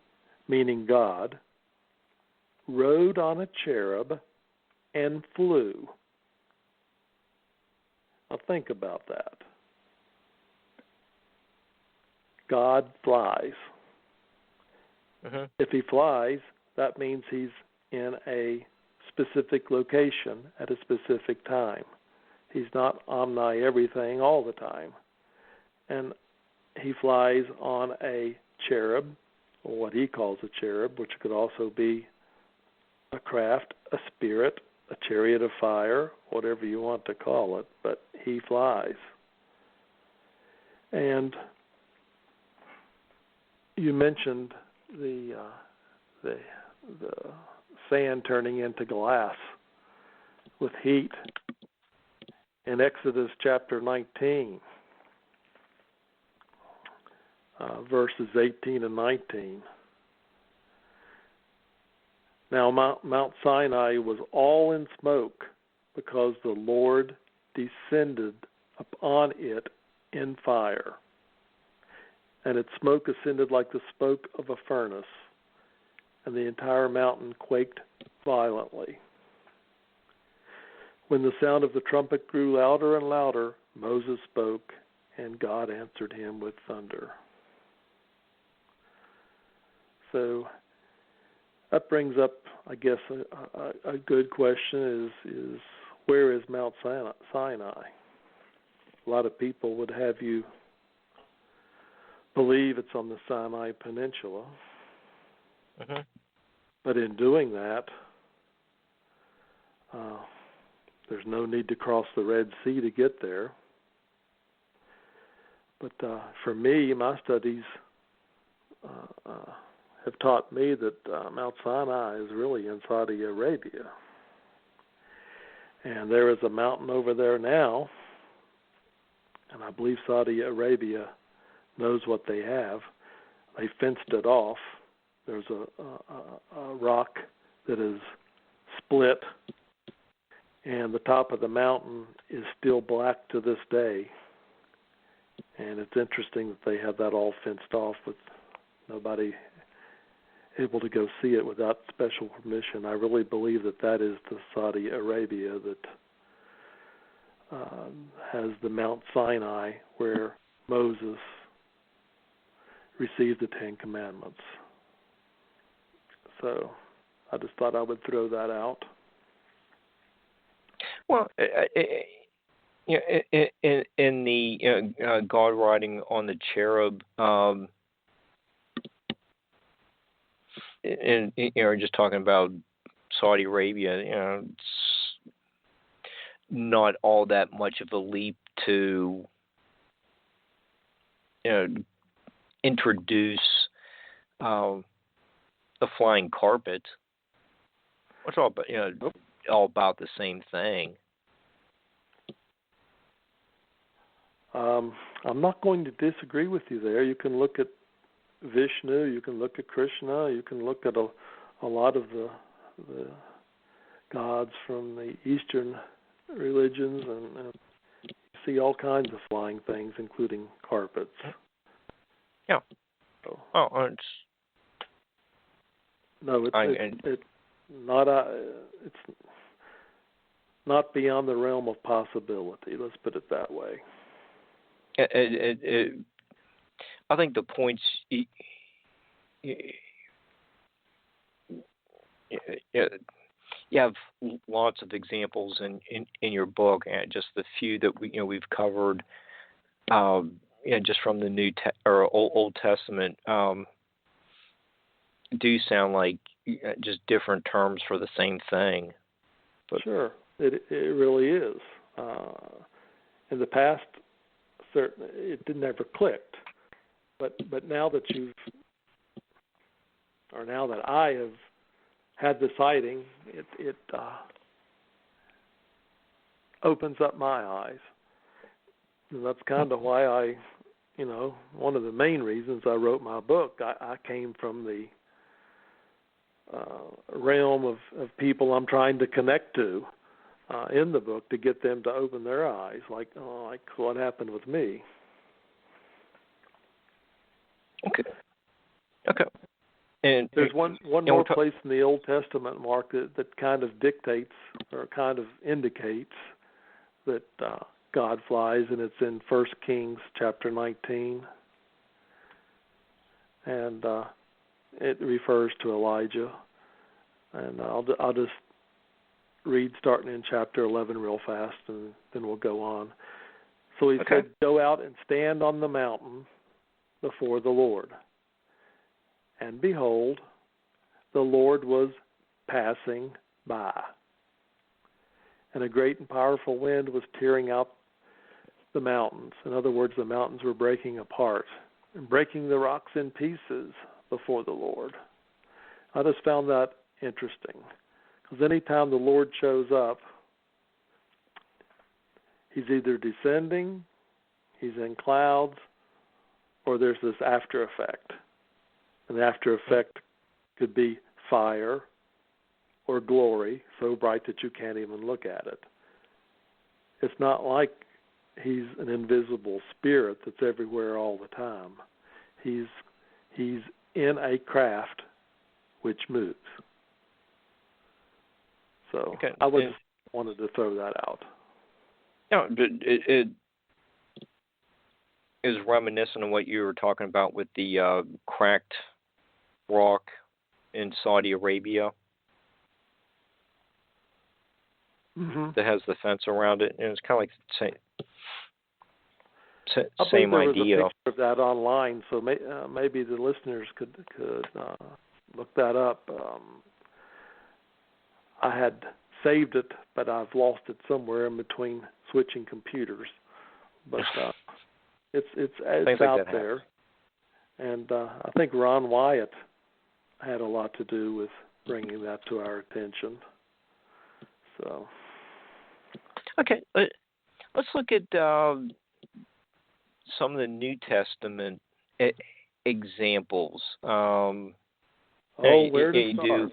meaning God, rode on a cherub and flew. Now think about that. God flies. Mm-hmm. If he flies, that means he's in a specific location at a specific time. He's not omni-everything all the time. And he flies on a cherub, or what he calls a cherub, which could also be a craft, a spirit, a chariot of fire, whatever you want to call it, but he flies. And you mentioned the sand turning into glass with heat in Exodus chapter 19, verses 18 and 19. Now Mount Sinai was all in smoke because the Lord descended upon it in fire, and its smoke ascended like the smoke of a furnace, and the entire mountain quaked violently. When the sound of the trumpet grew louder and louder, Moses spoke, and God answered him with thunder. So that brings up, I guess, a good question is where is Mount Sinai? A lot of people would have you believe it's on the Sinai Peninsula. Mm-hmm. But in doing that, there's no need to cross the Red Sea to get there. But for me, my studies have taught me that Mount Sinai is really in Saudi Arabia. And there is a mountain over there now, and I believe Saudi Arabia knows what they have. They fenced it off. There's a rock that is split, and the top of the mountain is still black to this day. And it's interesting that they have that all fenced off with nobody able to go see it without special permission. I really believe that that is the Saudi Arabia that has the Mount Sinai where Moses received the Ten Commandments. So I just thought I would throw that out. Well, in the God riding on the cherub, and just talking about Saudi Arabia, it's not all that much of a leap to introduce the flying carpet. It's all about, all about the same thing. I'm not going to disagree with you there. You can look at Vishnu, you can look at Krishna, you can look at a lot of the gods from the Eastern religions, and see all kinds of flying things, including carpets. Yeah. So, it's not beyond the realm of possibility. Let's put it that way. I think the points you have lots of examples in your book, and just the few that we've covered, just from the New or Old Testament, do sound like just different terms for the same thing. But sure, it really is. In the past, certainly it never clicked, but now that now that I have had the sighting, it opens up my eyes, and that's kind of why I, one of the main reasons I wrote my book. I came from the realm of people I'm trying to connect to in the book to get them to open their eyes, like what happened with me. Okay. And there's one more place in the Old Testament, Mark, that kind of dictates or kind of indicates that God flies, and it's in 1 Kings chapter 19, and it refers to Elijah. And I'll just read starting in chapter 11 real fast, and then we'll go on. So he said, "Go out and stand on the mountain before the Lord. And behold, the Lord was passing by. And a great and powerful wind was tearing out the mountains." In other words, the mountains were breaking apart and breaking the rocks in pieces before the Lord. I just found that interesting, because anytime the Lord shows up, he's either descending, he's in clouds, or there's this after effect. And the after effect could be fire or glory, so bright that you can't even look at it. It's not like he's an invisible spirit that's everywhere all the time. He's in a craft which moves. So I just wanted to throw that out. No, but it is reminiscent of what you were talking about with the cracked rock in Saudi Arabia that has the fence around it, and it's kind of like the same there idea. was a picture of that online, so maybe the listeners could look that up. I had saved it, but I've lost it somewhere in between switching computers. But it's out there, and I think Ron Wyatt had a lot to do with bringing that to our attention. So, okay, let's look at some of the New Testament examples. Where to start?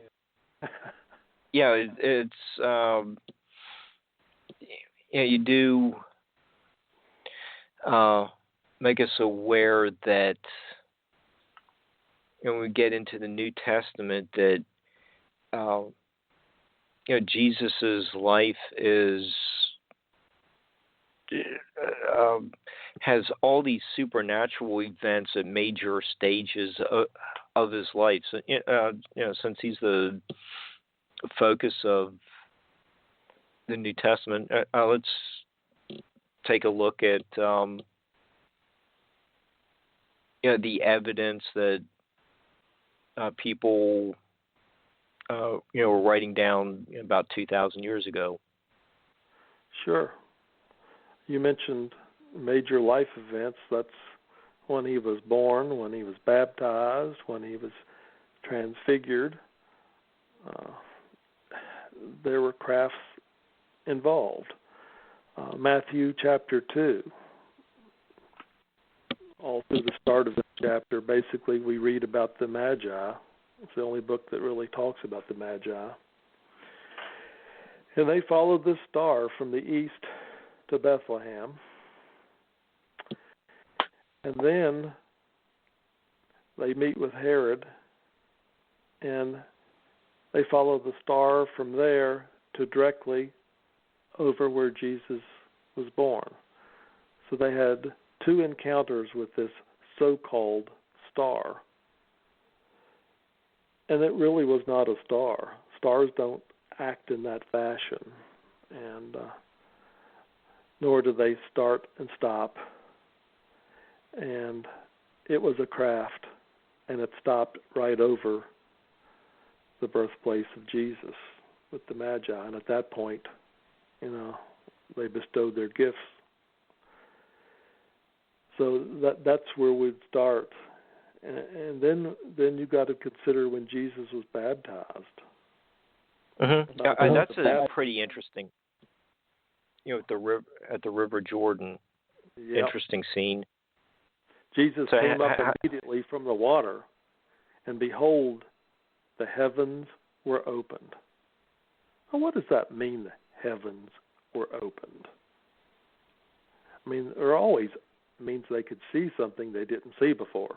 Yeah, it's you do make us aware that when we get into the New Testament that Jesus's life has all these supernatural events at major stages of his life. So, since he's the focus of the New Testament, let's take a look at the evidence that people were writing down about 2,000 years ago. Sure. You mentioned major life events. That's when he was born, when he was baptized, when he was transfigured. There were crafts involved. Matthew chapter 2. All through the start of the chapter, basically we read about the Magi. It's the only book that really talks about the Magi. And they followed this star from the east to Bethlehem. And then they meet with Herod, and they follow the star from there to directly over where Jesus was born. So they had two encounters with this so-called star. And it really was not a star. Stars don't act in that fashion, and nor do they start and stop. And it was a craft, and it stopped right over the birthplace of Jesus with the Magi. And at that point, they bestowed their gifts. So that's where we'd start. And then you got to consider when Jesus was baptized. And that's a pretty interesting, at the River Jordan, interesting scene. Jesus came up immediately from the water, and behold, the heavens were opened. Well, what does that mean, the heavens were opened? I mean, it always means they could see something they didn't see before.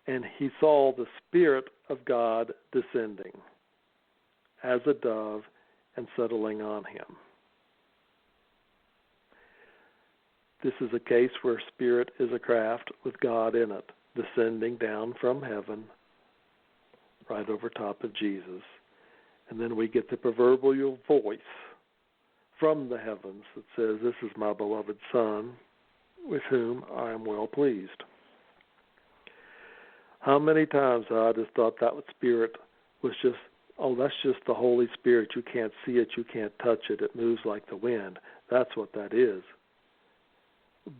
And he saw the Spirit of God descending as a dove and settling on him. This is a case where spirit is a craft with God in it, descending down from heaven right over top of Jesus. And then we get the proverbial voice from the heavens that says, "This is my beloved Son, with whom I am well pleased." How many times I just thought that Spirit was just, that's just the Holy Spirit. You can't see it. You can't touch it. It moves like the wind. That's what that is.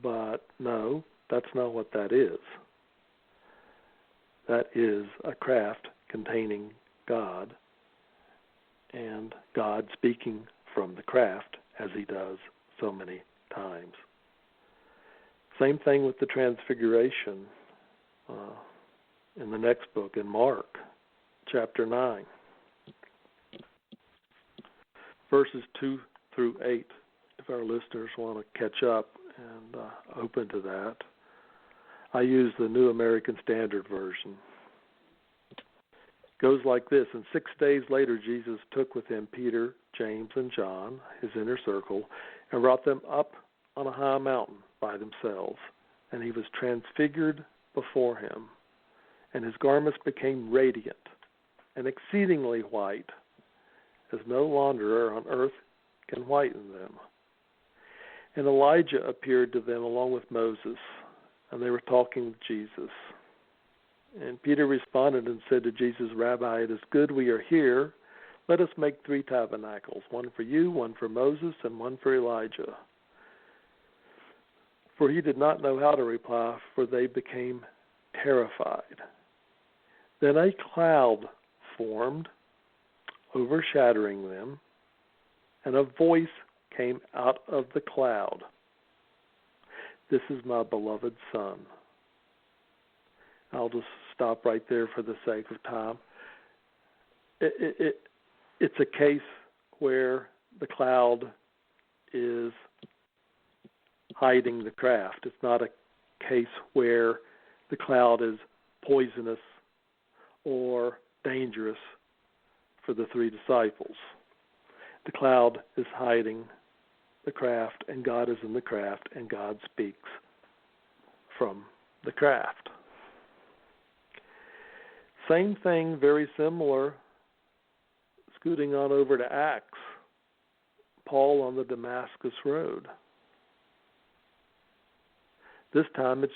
But no, that's not what that is. That is a craft containing God, and God speaking from the craft as he does so many times. Same thing with the Transfiguration in the next book, in Mark chapter 9, verses 2 through 8, if our listeners want to catch up and open to that. I use the New American Standard Version. It goes like this: And 6 days later, Jesus took with him Peter, James, and John, his inner circle, and brought them up on a high mountain by themselves. And he was transfigured before him, and his garments became radiant, and exceedingly white, as no launderer on earth can whiten them. And Elijah appeared to them along with Moses, and they were talking with Jesus. And Peter responded and said to Jesus, Rabbi, it is good we are here. Let us make 3 tabernacles, one for you, one for Moses, and one for Elijah. For he did not know how to reply, for they became terrified. Then a cloud formed, overshadowing them, and a voice came out of the cloud. This is my beloved Son. I'll just stop right there for the sake of time. It's a case where the cloud is hiding the craft. It's not a case where the cloud is poisonous or dangerous for the 3 disciples. The cloud is hiding the craft, and God is in the craft, and God speaks from the craft. Same thing, very similar, scooting on over to Acts, Paul on the Damascus Road. This time it's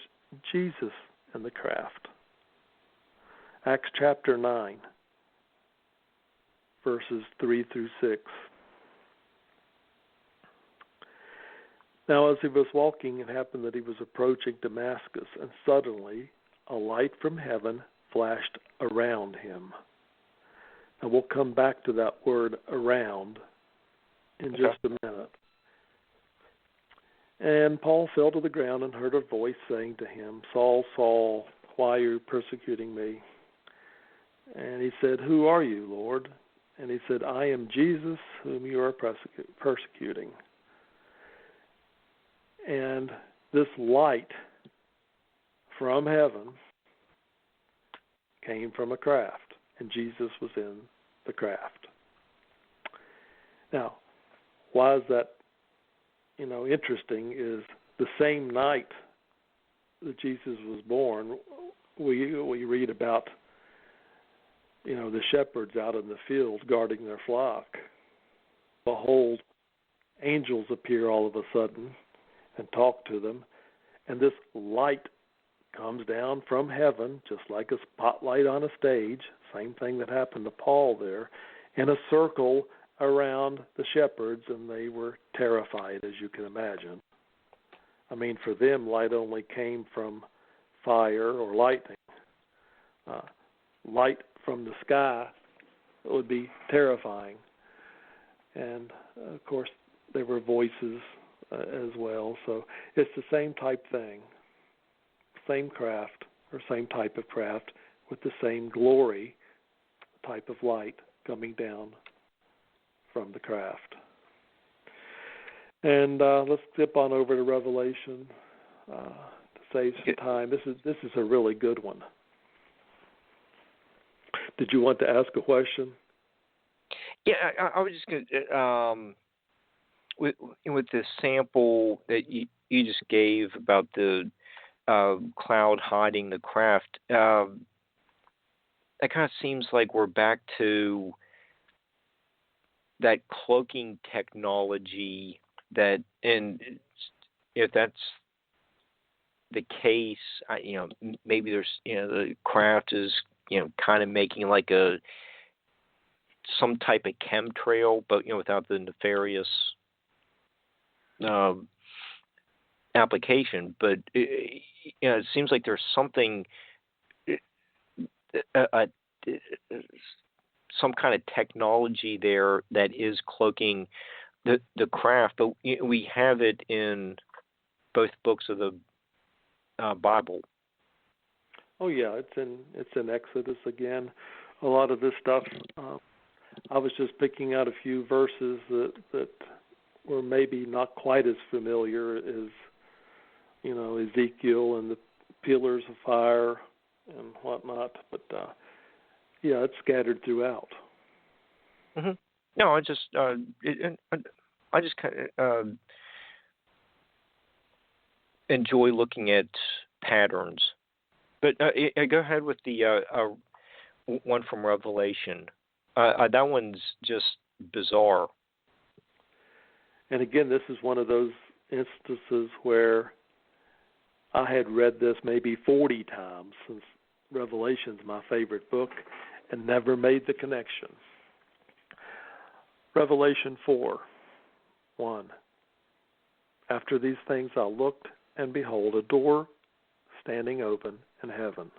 Jesus and the craft. Acts chapter 9, verses 3 through 6. Now as he was walking, it happened that he was approaching Damascus, and suddenly a light from heaven flashed around him. And we'll come back to that word around in just a minute. And Paul fell to the ground and heard a voice saying to him, Saul, Saul, why are you persecuting me? And he said, Who are you, Lord? And he said, I am Jesus, whom you are persecuting. And this light from heaven came from a craft, and Jesus was in the craft. Now, why is that, interesting is the same night that Jesus was born, we read about, the shepherds out in the field guarding their flock. Behold, angels appear all of a sudden and talk to them, and this light comes down from heaven, just like a spotlight on a stage, same thing that happened to Paul there, in a circle around the shepherds, and they were terrified, as you can imagine. I mean, for them, light only came from fire or lightning. Light from the sky would be terrifying. And, of course, there were voices as well. So it's the same type thing, same craft or same type of craft with the same glory type of light coming down from the craft. And let's skip on over to Revelation to save some time. This is a really good one. Did you want to ask a question? Yeah, I was just going to, with the sample that you just gave about the cloud hiding the craft, that kind of seems like we're back to that cloaking technology that, and if that's the case, maybe there's, the craft is, kind of making like some type of chemtrail, but, without the nefarious application. But, it seems like there's something, some kind of technology there that is cloaking the craft, but we have it in both books of the Bible. Oh yeah, it's in Exodus again. A lot of this stuff. I was just picking out a few verses that were maybe not quite as familiar as Ezekiel and the pillars of fire and whatnot. But yeah, it's scattered throughout. Mm-hmm. No, I just kind of enjoy looking at patterns. But go ahead with the one from Revelation. That one's just bizarre. And again, this is one of those instances where I had read this maybe 40 times, since Revelation's my favorite book, and never made the connection. Revelation 4:1. After these things I looked, and behold, a door standing open in heaven.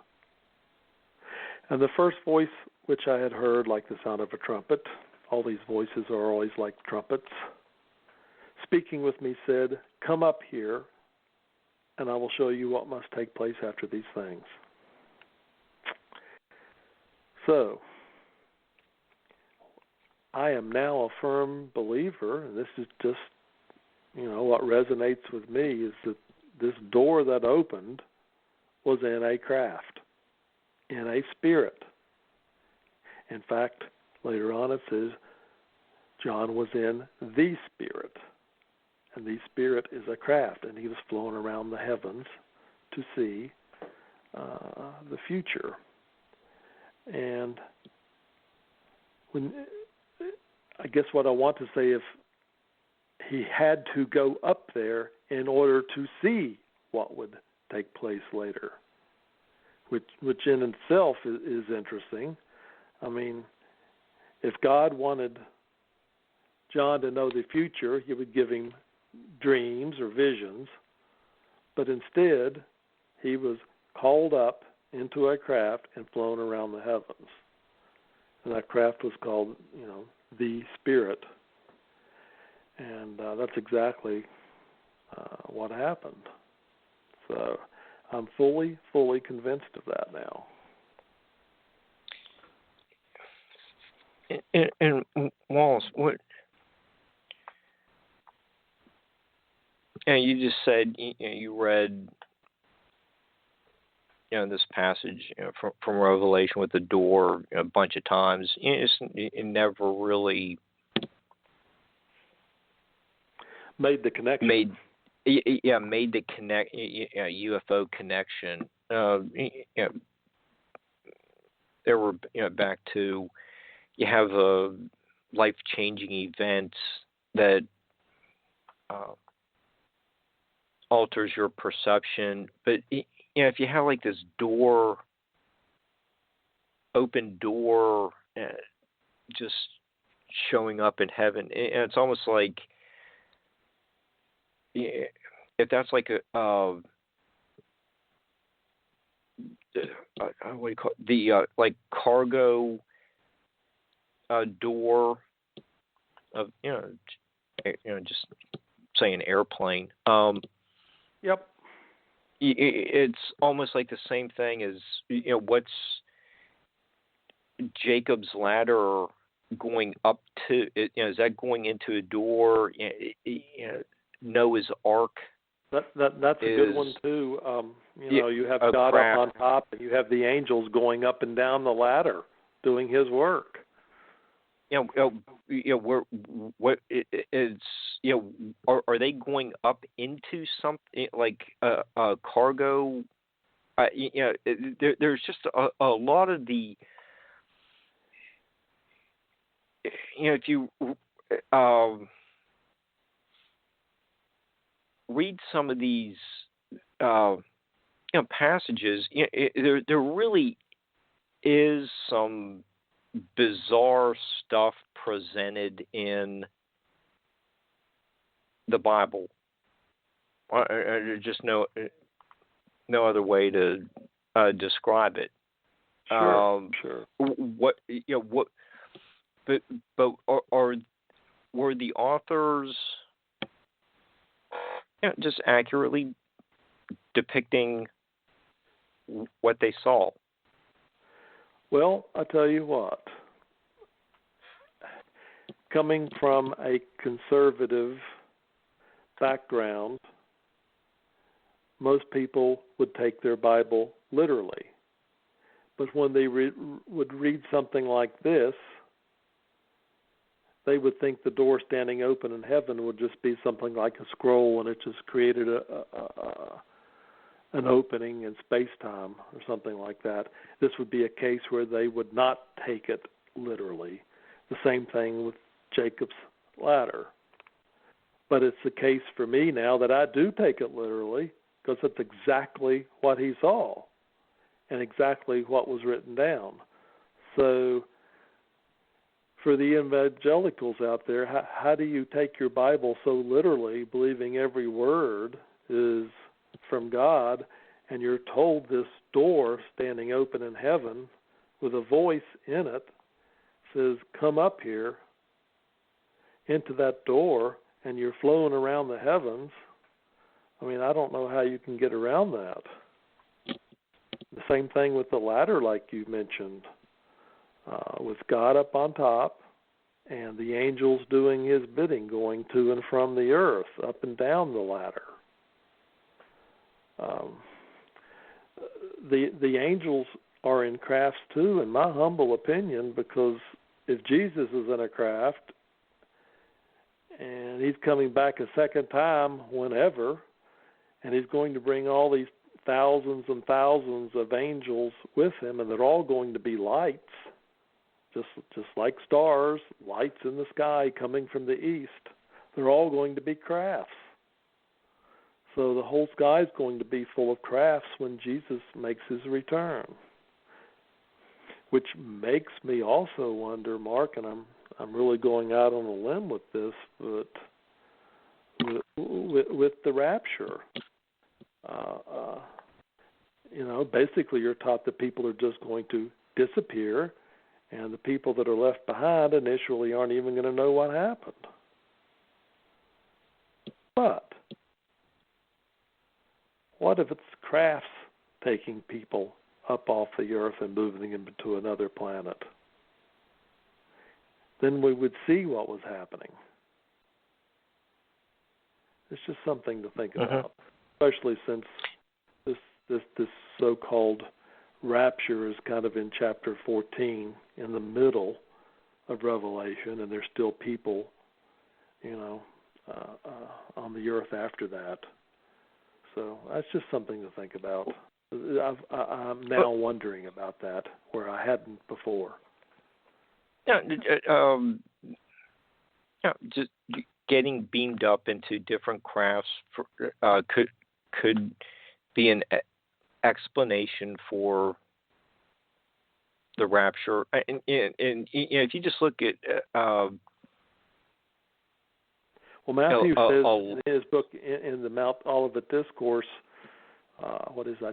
And the first voice which I had heard like the sound of a trumpet, all these voices are always like trumpets, speaking with me said, "Come up here, and I will show you what must take place after these things." So, I am now a firm believer, and this is just, what resonates with me is that this door that opened was in a craft, in a spirit. In fact, later on it says John was in the Spirit, and the Spirit is a craft, and he was flown around the heavens to see the future. And I guess what I want to say, if he had to go up there in order to see what would take place later, which in itself is interesting. I mean, if God wanted John to know the future, he would give him dreams or visions, but instead he was called up into a craft and flown around the heavens. And that craft was called, the Spirit. And that's exactly what happened. So I'm fully convinced of that now. And Wallace, what? You just said you read this passage from Revelation with the door a bunch of times. It never really made the connection. Made the UFO connection. There were back to you have life-changing events that alters your perception, but if you have like this open door, just showing up in heaven, and it's almost like if that's like what do you call it? The like cargo door of just say an airplane. Yep. It's almost like the same thing as what's Jacob's ladder going up to? Is that going into a door? Noah's Ark. That's a good one too. You have God up on top, and you have the angels going up and down the ladder doing His work. What is are they going up into something like a cargo? There's just a lot of the if you read some of these passages, there really is some bizarre stuff presented in the Bible. Just no other way to describe it. Sure. But were the authors just accurately depicting what they saw? Well, I'll tell you what. Coming from a conservative background, most people would take their Bible literally. But when they would read something like this, they would think the door standing open in heaven would just be something like a scroll, and it just created an opening in space-time or something like that. This would be a case where they would not take it literally. The same thing with Jacob's ladder. But it's the case for me now that I do take it literally, because it's exactly what he saw and exactly what was written down. So for the evangelicals out there, how do you take your Bible so literally, believing every word is from God, and you're told this door standing open in heaven with a voice in it says, come up here into that door, and you're flowing around the heavens? I mean, I don't know how you can get around that. The same thing with the ladder, like you mentioned, with God up on top and the angels doing his bidding, going to and from the earth, up and down the ladder. The angels are in crafts too, in my humble opinion, because if Jesus is in a craft and he's coming back a second time whenever, and he's going to bring all these thousands and thousands of angels with him, and they're all going to be lights, just like stars, lights in the sky coming from the east. They're all going to be crafts. So the whole sky is going to be full of crafts when Jesus makes his return. Which makes me also wonder, Mark, and I'm really going out on a limb with this, but with the rapture, basically you're taught that people are just going to disappear, and the people that are left behind initially aren't even going to know what happened. But what if it's crafts taking people up off the earth and moving them to another planet? Then we would see what was happening. It's just something to think about, especially since this so-called rapture is kind of in chapter 14, in the middle of Revelation, and there's still people, on the earth after that. So that's just something to think about. I'm now wondering about that, where I hadn't before. Just getting beamed up into different crafts could be an explanation for the rapture. And if you just look at Matthew says in his book, in the Mount Olivet Discourse,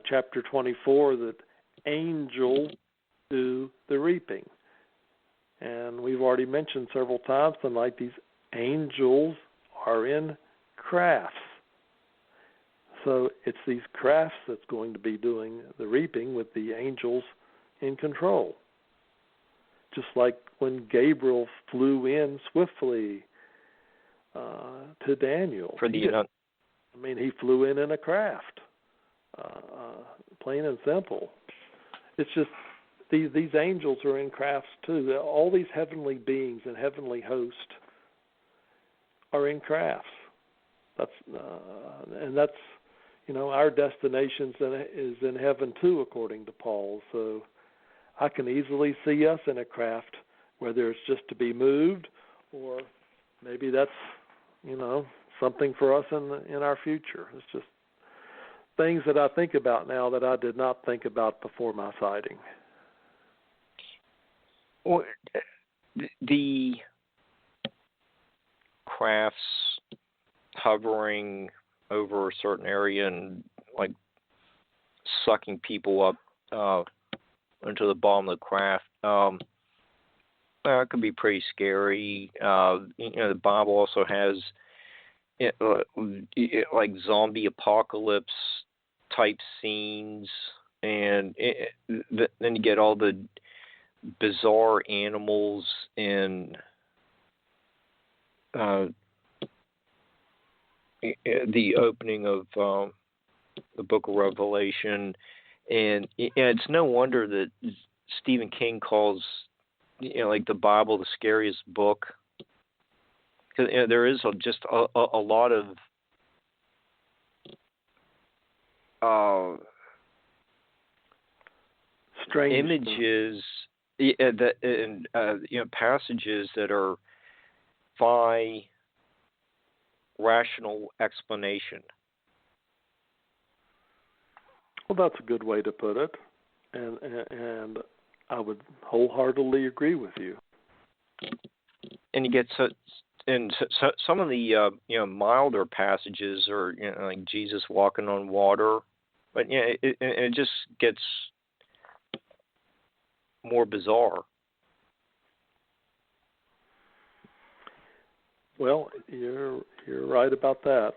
chapter 24, that angels do the reaping. And we've already mentioned several times tonight, these angels are in crafts. So it's these crafts that's going to be doing the reaping with the angels in control. Just like when Gabriel flew in swiftly to Daniel. He flew in a craft, plain and simple. It's just these angels are in crafts too. All these heavenly beings and heavenly hosts are in crafts. That's our destination is in heaven too, according to Paul. So I can easily see us in a craft, whether it's just to be moved, or maybe that's something for us in our future. It's just things that I think about now that I did not think about before my sighting. Well, the crafts hovering over a certain area and like sucking people up into the bottom of the craft, it can be pretty scary. The Bible also has like zombie apocalypse type scenes, and then you get all the bizarre animals in the opening of the Book of Revelation, and it's no wonder that Stephen King calls like the Bible the scariest book, because there is just a lot of strange images, passages that are by rational explanation. Well, that's a good way to put it, and I would wholeheartedly agree with you. And you get some of the milder passages are like Jesus walking on water, but it just gets more bizarre. Well, you're right about that.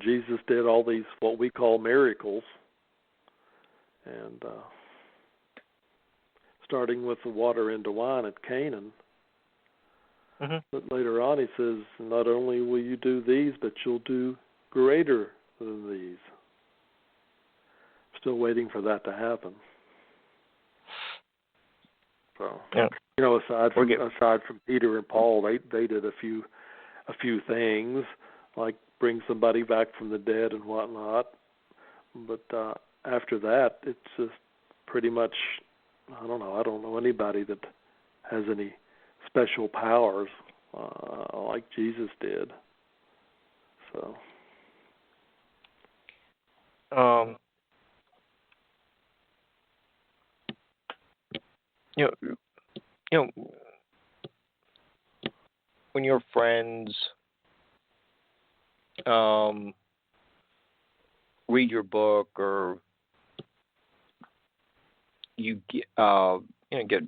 Jesus did all these what we call miracles, and starting with the water into wine at Canaan. Mm-hmm. But later on, he says, "Not only will you do these, but you'll do greater than these." Still waiting for that to happen. So, yeah. Aside from Peter and Paul, they did a few things, like bring somebody back from the dead and whatnot. But after that, it's just pretty much, I don't know anybody that has any special powers like Jesus did. So. When your friends read your book, or you get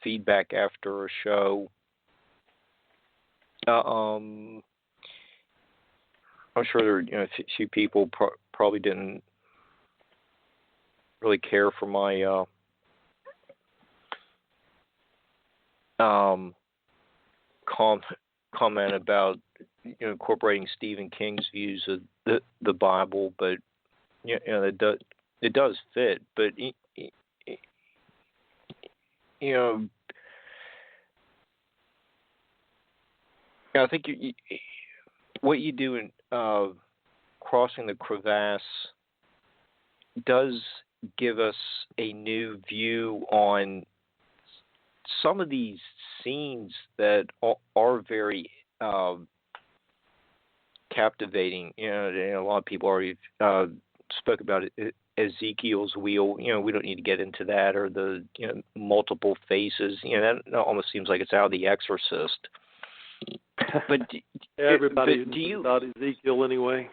feedback after a show, I'm sure there a few people probably didn't really care for my comment about incorporating Stephen King's views of the Bible, but it does fit. But I think what you do in crossing the crevasse does give us a new view on some of these scenes that are very captivating. A lot of people already spoke about it, Ezekiel's wheel. We don't need to get into that, or the multiple faces. That almost seems like it's out of The Exorcist. But everybody knows about Ezekiel anyway.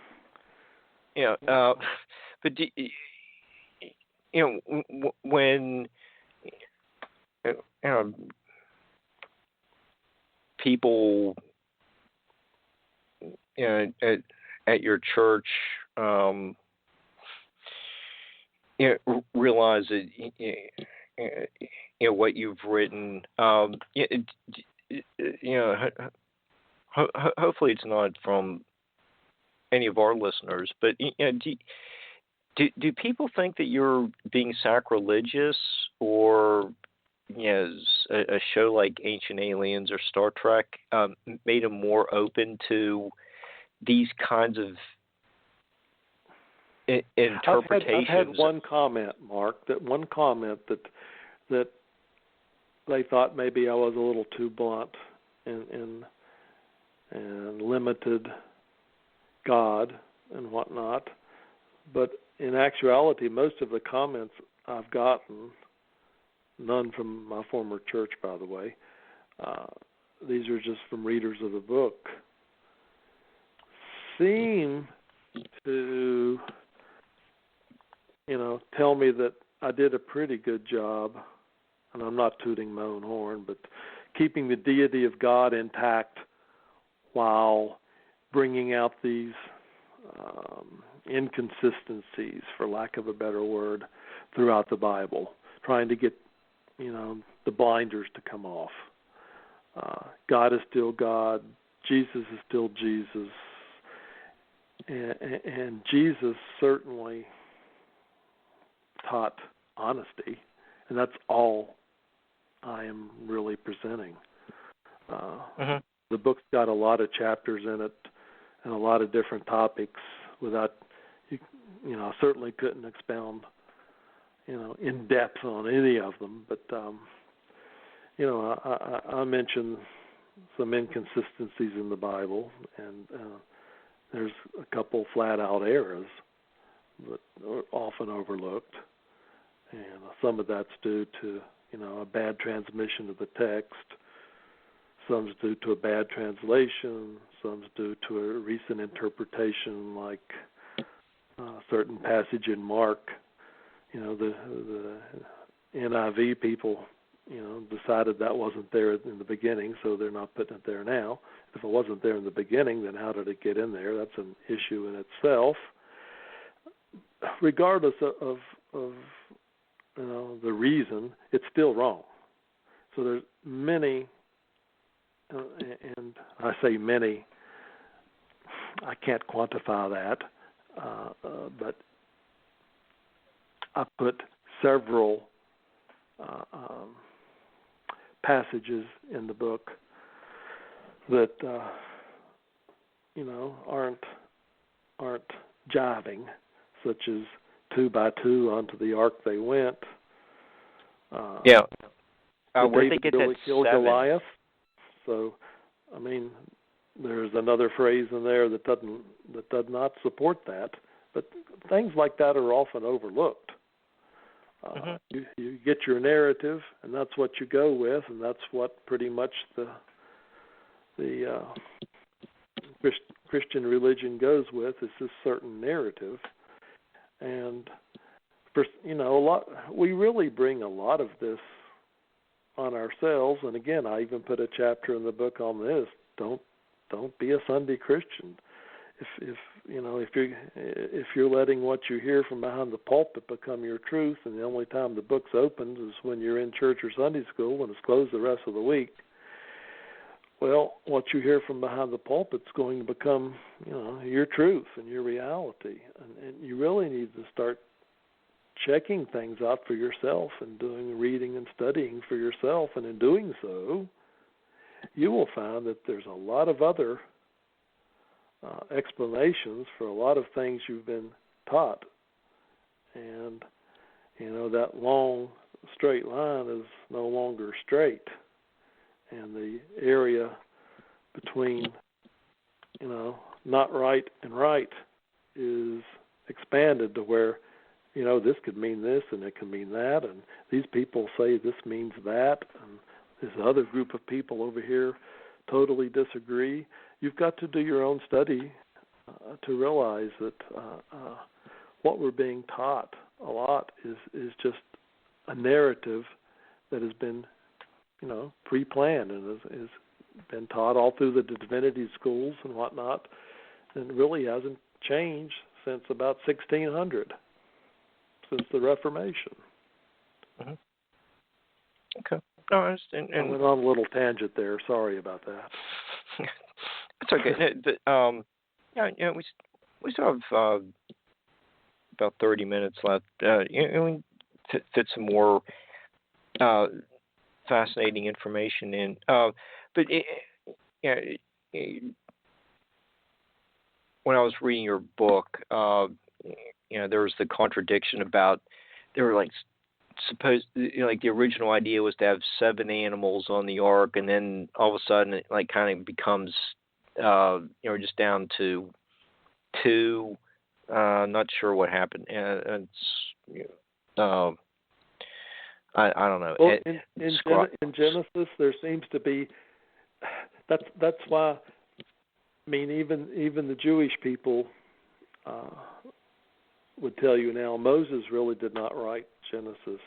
But when people at your church realize that what you've written, hopefully it's not from any of our listeners, but do people think that you're being sacrilegious, or a show like Ancient Aliens or Star Trek made them more open to these kinds of interpretations? I've had one comment, Mark, that they thought maybe I was a little too blunt and limited God and whatnot. But in actuality, most of the comments I've gotten, none from my former church, by the way, these are just from readers of the book, seem to, tell me that I did a pretty good job, and I'm not tooting my own horn, but keeping the deity of God intact while bringing out these inconsistencies, for lack of a better word, throughout the Bible, trying to get, the blinders to come off. God is still God. Jesus is still Jesus. And Jesus certainly taught honesty, and that's all I am really presenting. The book's got a lot of chapters in it, and a lot of different topics without, I certainly couldn't expound, in depth on any of them. But, I mentioned some inconsistencies in the Bible, and there's a couple flat-out errors that are often overlooked, and some of that's due to, a bad transmission of the text. Some's due to a bad translation. Some's due to a recent interpretation, like a certain passage in Mark. The NIV people, decided that wasn't there in the beginning, so they're not putting it there now. If it wasn't there in the beginning, then how did it get in there? That's an issue in itself. Regardless of the reason, it's still wrong. So there's many, and I say many, I can't quantify that, but I put several passages in the book that aren't jiving, such as 2 by 2 onto the ark they went. Where they get Billy that killed 7? Goliath. So, there's another phrase in there that does not support that. But things like that are often overlooked. You get your narrative, and that's what you go with, and that's what pretty much the Christian religion goes with, is this certain narrative. And we really bring a lot of this on ourselves. And again, I even put a chapter in the book on this. Don't be a Sunday Christian. If you're letting what you hear from behind the pulpit become your truth, and the only time the book's opened is when you're in church or Sunday school, and it's closed the rest of the week, well, what you hear from behind the pulpit's going to become, your truth and your reality. And you really need to start checking things out for yourself and doing reading and studying for yourself. And in doing so, you will find that there's a lot of other explanations for a lot of things you've been taught. And, that long straight line is no longer straight. And the area between, not right and right is expanded to where, this could mean this and it can mean that, and these people say this means that, and this other group of people over here totally disagree. You've got to do your own study to realize that what we're being taught a lot is just a narrative that has been, pre-planned and has been taught all through the divinity schools and whatnot, and really hasn't changed since about 1600, since the Reformation. Mm-hmm. Okay. No, I understand. I went on a little tangent there. Sorry about that. It's okay. We still have about 30 minutes left. We fit some more fascinating information in. But when I was reading your book, there was the contradiction about there were the original idea was to have 7 animals on the ark, and then all of a sudden it kind of becomes just down to 2. Not sure what happened. I don't know. Well, in Genesis, there seems to be. That's why. Even the Jewish people would tell you now, Moses really did not write Genesis.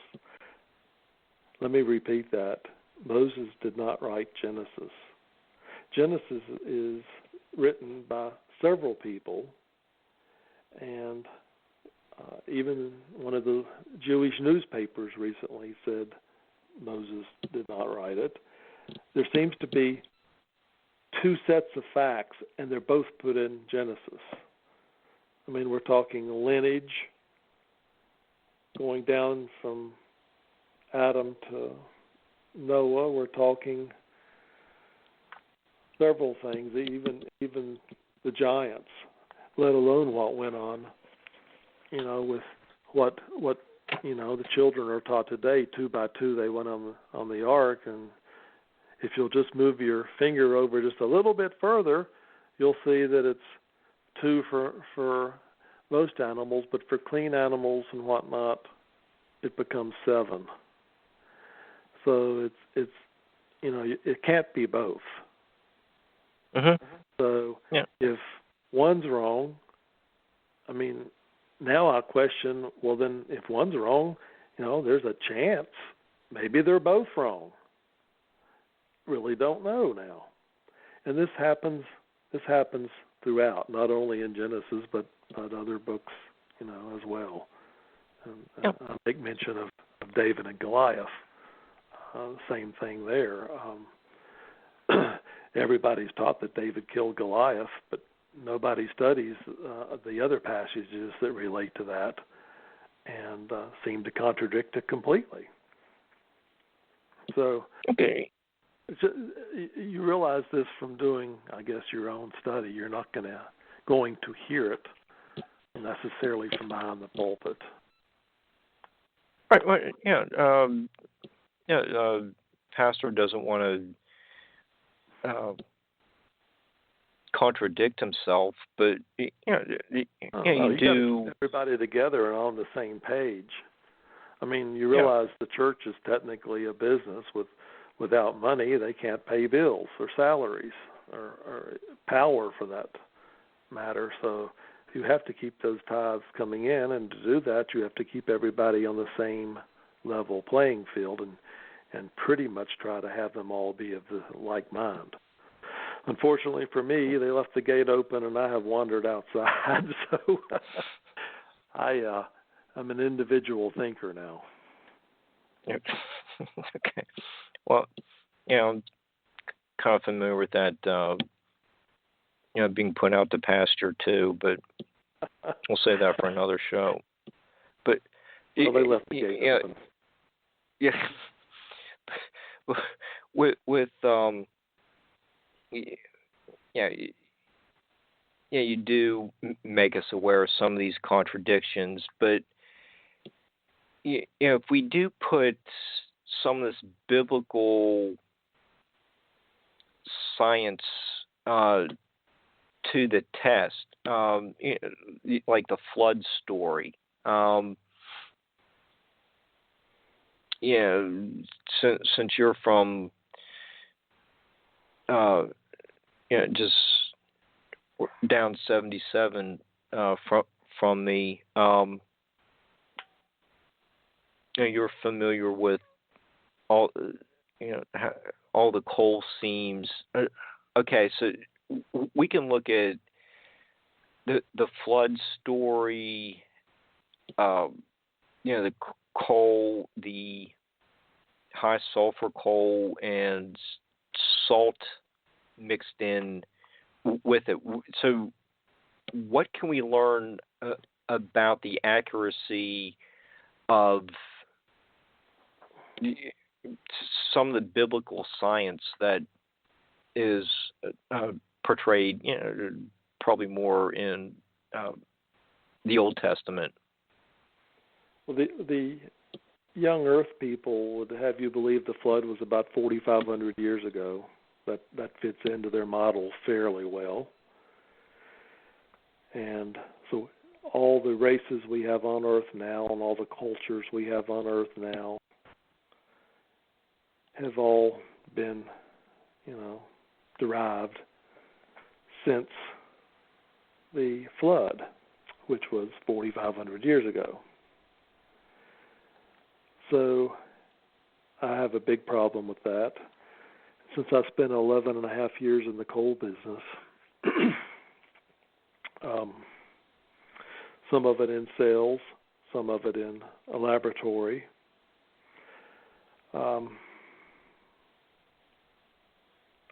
Let me repeat that. Moses did not write Genesis. Genesis is written by several people, and even one of the Jewish newspapers recently said Moses did not write it. There seems to be 2 sets of facts, and they're both put in Genesis. We're talking lineage, going down from Adam to Noah. We're talking several things, even the giants, let alone what went on, with what the children are taught today. 2 by 2 they went on the ark, and if you'll just move your finger over just a little bit further, you'll see that it's 2 for most animals, but for clean animals and whatnot, it becomes 7. So it's it can't be both. So if one's wrong, now I question, well then if one's wrong, there's a chance maybe they're both wrong. Really don't know now. And this happens throughout, not only in Genesis but other books, as well. And I make mention of David and Goliath. Same thing there. Everybody's taught that David killed Goliath, but nobody studies the other passages that relate to that and seem to contradict it completely. So you realize this from doing, I guess, your own study. You're not going to hear it necessarily from behind the pulpit. Right. Well, pastor doesn't want to contradict himself, but you do. Everybody together and on the same page. You realize the church is technically a business. Without money, they can't pay bills or salaries or power for that matter. So you have to keep those tithes coming in, and to do that, you have to keep everybody on the same level playing field and pretty much try to have them all be of the like mind. Unfortunately for me, they left the gate open, and I have wandered outside. So I'm an individual thinker now. Okay. Well, I'm kind of familiar with that, being put out to pasture too, but we'll say that for another show. But they left the gate open. Yeah. You do make us aware of some of these contradictions, but if we do put some of this biblical science to the test, like the flood story, since you're from just down 77 from me, you're familiar with all the coal seams. Okay, so we can look at the flood story, the coal, the high sulfur coal, and salt mixed in with it. So what can we learn about the accuracy of some of the biblical science that is portrayed, probably more in the Old Testament? Well, the young Earth people would have you believe the flood was about 4,500 years ago. That fits into their model fairly well. And so all the races we have on Earth now and all the cultures we have on Earth now have all been, derived since the flood, which was 4,500 years ago. So I have a big problem with that. Since I spent 11 and a half years in the coal business, some of it in sales, some of it in a laboratory.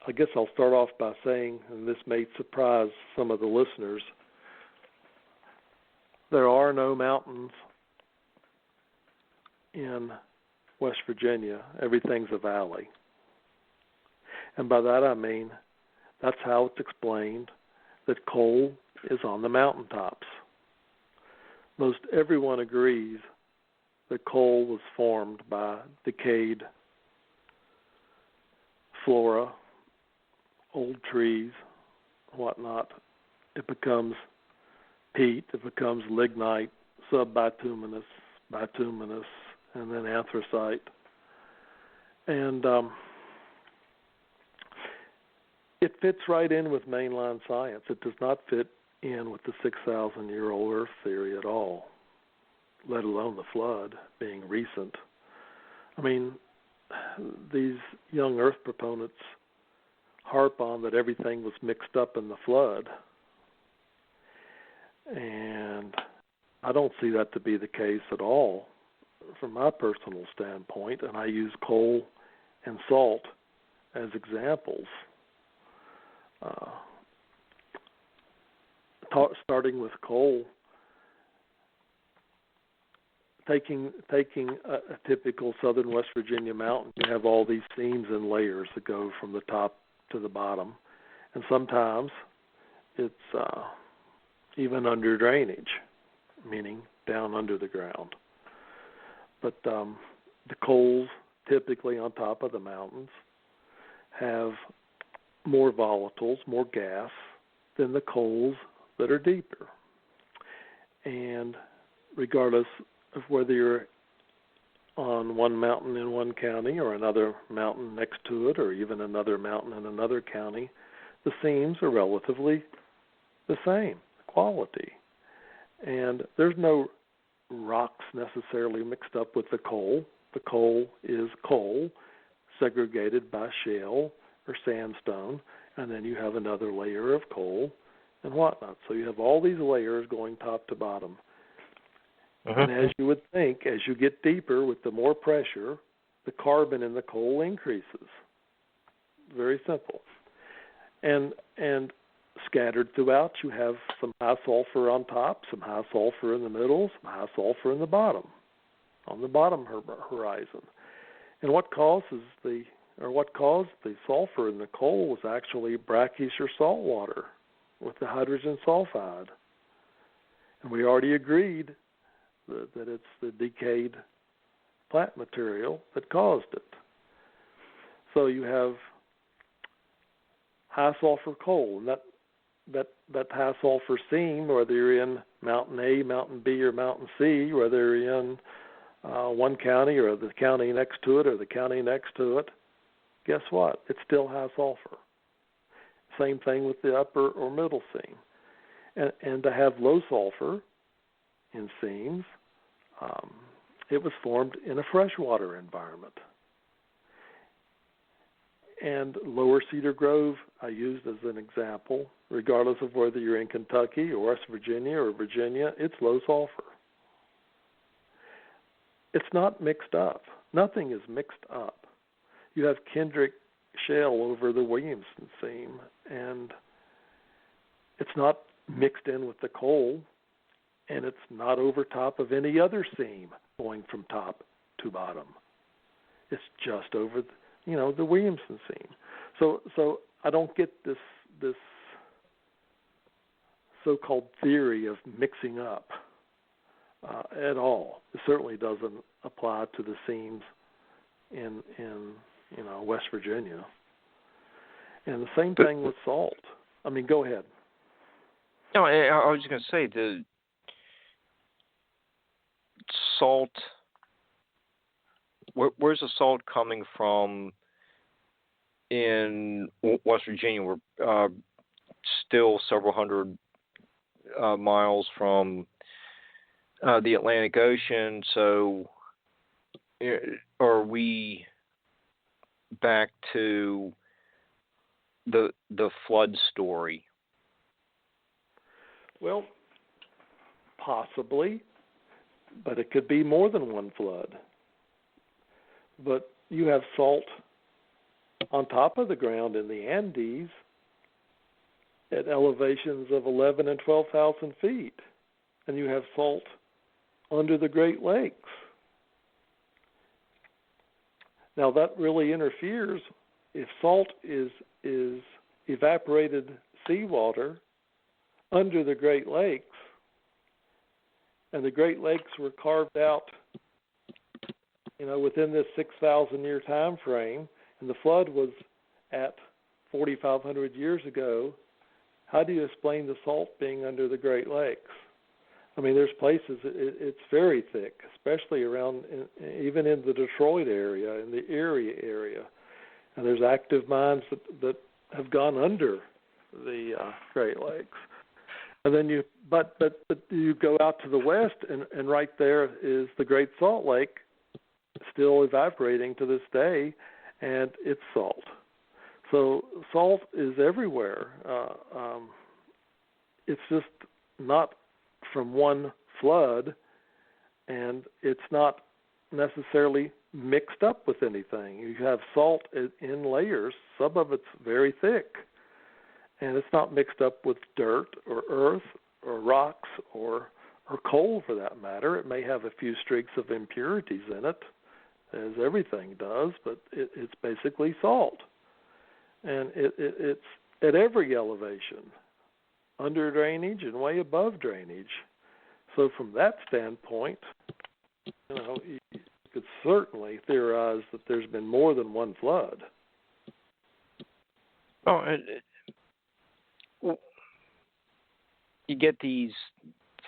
I guess I'll start off by saying, and this may surprise some of the listeners, there are no mountains in West Virginia. Everything's a valley. And by that I mean that's how it's explained, that coal is on the mountaintops. Most everyone agrees that coal was formed by decayed flora, old trees, whatnot. It becomes peat, it becomes lignite, subbituminous, bituminous, and then anthracite. And it fits right in with mainline science. It does not fit in with the 6,000-year-old Earth theory at all, let alone the flood being recent. I mean, these young Earth proponents harp on that everything was mixed up in the flood. And I don't see that to be the case at all from my personal standpoint, and I use coal and salt as examples. Starting with coal, taking a typical southern West Virginia mountain, you have all these seams and layers that go from the top to the bottom, and sometimes it's even under drainage, meaning down under the ground. But the coals typically on top of the mountains have more volatiles, more gas than the coals that are deeper. And regardless of whether you're on one mountain in one county or another mountain next to it or even another mountain in another county, the seams are relatively the same quality. And there's no rocks necessarily mixed up with the coal. The coal is coal segregated by shale or sandstone, and then you have another layer of coal and whatnot. So you have all these layers going top to bottom. And as you would think, as you get deeper with the more pressure, the carbon in the coal increases. Very simple. And scattered throughout, you have some high sulfur on top, some high sulfur in the middle, some high sulfur in the bottom, on the bottom horizon. And what caused the sulfur in the coal was actually brackish or salt water with the hydrogen sulfide. And we already agreed that it's the decayed plant material that caused it. So you have high sulfur coal, and that high sulfur seam, whether you're in Mountain A, Mountain B, or Mountain C, whether you're in one county or the county next to it or the county next to it, guess what? It's still high sulfur. Same thing with the upper or middle seam. And to have low sulfur in seams, it was formed in a freshwater environment. And Lower Cedar Grove, I used as an example, regardless of whether you're in Kentucky or West Virginia or Virginia, it's low sulfur. It's not mixed up. Nothing is mixed up. You have Kendrick shale over the Williamson seam, and it's not mixed in with the coal, and it's not over top of any other seam going from top to bottom. It's just over the Williamson seam. So I don't get this so-called theory of mixing up at all. It certainly doesn't apply to the seams in West Virginia. And the same thing with salt. I mean, go ahead. No, I was going to say the salt. Where's the salt coming from in West Virginia? We're still several hundred miles from the Atlantic Ocean. So, are we back to the flood story? Well, possibly, but it could be more than one flood. But you have salt on top of the ground in the Andes at elevations of 11 and 12,000 feet, and you have salt under the Great Lakes. Now that really interferes. If salt is evaporated seawater under the Great Lakes, and the Great Lakes were carved out, within this 6,000-year time frame, and the flood was at 4,500 years ago. How do you explain the salt being under the Great Lakes? I mean, there's places it's very thick, especially around, even in the Detroit area, in the Erie area, and there's active mines that have gone under the Great Lakes. And then you go out to the west, and right there is the Great Salt Lake, still evaporating to this day, and it's salt. So salt is everywhere. It's just not from one flood, and it's not necessarily mixed up with anything. You have salt in layers. Some of it's very thick, and it's not mixed up with dirt or earth or rocks or coal for that matter. It may have a few streaks of impurities in it, as everything does, but it's basically salt. And it's at every elevation, under drainage and way above drainage. So from that standpoint, you could certainly theorize that there's been more than one flood. Oh, you get these